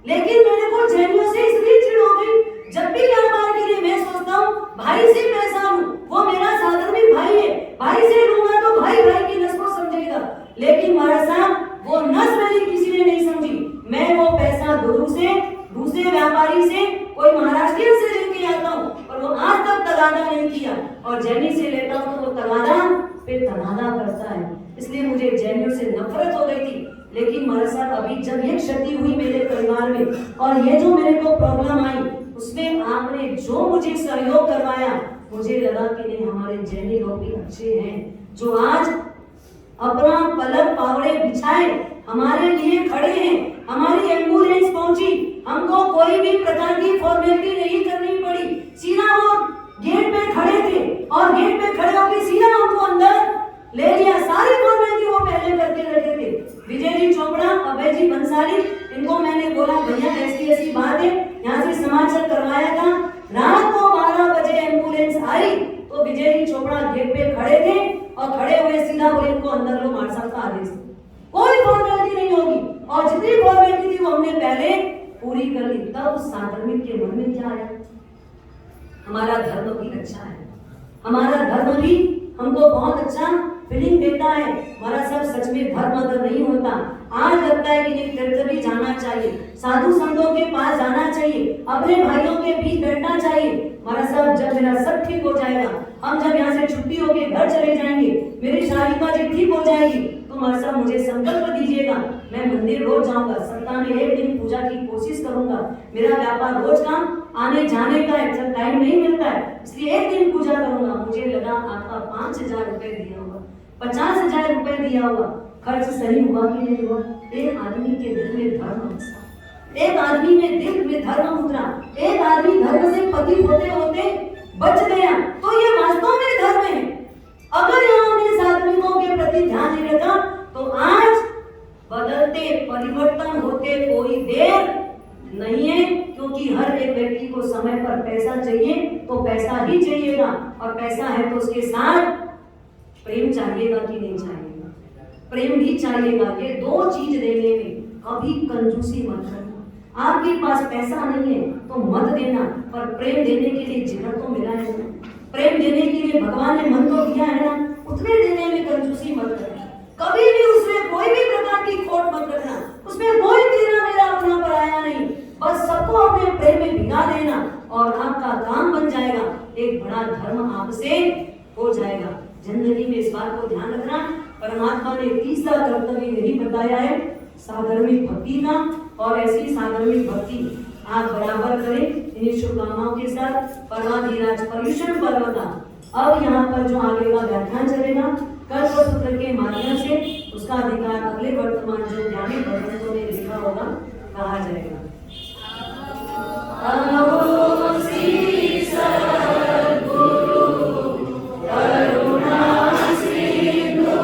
[SPEAKER 1] लेकिन मेरे को जैनियों से इसलिए चिढ़ हो गई, जब भी व्यापार के लिए मैं सोचता हूँ भाई से पैसा लूं, वो मेरा साधर्मिक भाई है, भाई से लूंगा तो भाई भाई की नस को समझेगा। लेकिन महाराज साहब वो नस मेरी किसी ने नहीं समझी। मैं वो पैसा दूसरे व्यापारी से, कोई महाराष्ट्र से लेके आता हूँ और वो आज तक तगादा नहीं किया, और जैनी से लेता हूँ तो वो तगादा पे तगादा करता है। इसलिए मुझे जैनियों से नफरत हो गई थी। लेकिन महाराज साहब अभी जब ये क्षति हुई मेरे परिवार में और ये जो मेरे को प्रॉब्लम आई, उसमें आपने जो मुझे सहयोग करवाया, मुझे लगा कि नहीं हमारे जैनी लोग भी अच्छे हैं, जो आज अपना पलक पावड़े बिछाए हमारे लिए खड़े हैं। हमारी एम्बुलेंस पहुंची, हमको कोई भी प्रकार की फॉर्मेलिटी नहीं करनी पड़ी, सीधा वो गेट पे खड़े थे और गेट पे खड़े होकर सीधा हमको अंदर ले लिया। सारी फॉर्मेलिटी वो पहले करके लगे थे। विजय जी चोपड़ा, अभय जी बंसाली, इनको मैंने बोला भैया ऐसी बात है, यहाँ से समाचार करवाया था। रात को 12 बजे एम्बुलेंस आई तो विजय जी चोपड़ा गेट पे खड़े थे और खड़े हुए सीधा बोले इनको अंदर लो, मार साहब का आदेश, कोई फॉर्मेलिटी नहीं होगी। और जितनी फॉर्मेलिटी थी वो हमने पहले पूरी कर ली। तब साधर्मिक के मन में क्या आया, हमारा धर्म भी अच्छा है, हमारा धर्म भी हमको बहुत अच्छा फीलिंग देता है। हमारा सब सच में धर्म अगर नहीं होता, आज लगता है कि नहीं तीर्थ भी जाना चाहिए, साधु संतों के पास जाना चाहिए, अपने भाइयों के बीच बैठना चाहिए। हमारा सब जब मेरा सब ठीक हो जाएगा, हम जब यहाँ से छुट्टी होके घर चले जाएंगे, मेरी शालिका जब ठीक हो जाएगी तो हमारा सब मुझे संकल्प दीजिएगा, मैं मंदिर रोज जाऊंगा, सप्ताह में 1 दिन पूजा की कोशिश करूंगा। मेरा व्यापार रोज का आने जाने का एक टाइम नहीं मिलता है, इसलिए 1 दिन पूजा करूंगा। मुझे लगा आपका 5,000 रुपए दिया हुआ, 50,000 रुपए दिया हुआ, खर्च सही हुआ कि नहीं हुआ? एक आदमी के दिल में धर्म बसा, एक आदमी में दिल में धर्म उतरा, एक आदमी धर्म से पतित होते होते बच गया, तो ये वास्तव में धर्म है। अगर यहाँ हमने साधुओं के प्रति ध्यान नहीं रखा तो आज बदलते परिवर्तन होते कोई देर नहीं है, क्योंकि हर एक व्यक्ति को समय पर पैसा चाहिए तो पैसा ही चाहिएगा, और पैसा है तो उसके साथ प्रेम चाहिएगा कि नहीं चाहिएगा? प्रेम भी चाहिएगा। ये 2 चीज देने में कभी कंजूसी मत करना। आपके पास पैसा नहीं है तो मत देना, पर प्रेम देने के लिए जिगर तो मिला है ना, प्रेम देने के लिए भगवान ने मन तो दिया है ना, उतने देने में कंजूसी मत करना। कभी भी उसमें कोई भी प्रकार की खोट मत रखना, उसमें कोई तेरा मेरा अपना पराया नहीं, बस सबको अपने प्रेम में भिगा देना और आपका काम बन जाएगा, एक बड़ा धर्म आपसे हो जाएगा। जिंदगी में इस बात को ध्यान रखना, परमात्मा ने तीसरा कर्तव्य यही बताया है साधर्मिक भक्ति का, और ऐसी साधर्मिक भक्ति आप बराबर करें। इन्हीं शुभकामनाओं के साथ परमाधीराज पर्युषण पर्व का अब यहाँ पर जो आगे का व्याख्यान चलेगा कल्पसूत्र के माध्यम से, उसका अधिकार अगले वर्तमान जो ज्ञानी भगवंतों ने लिखा होगा कहा जाएगा।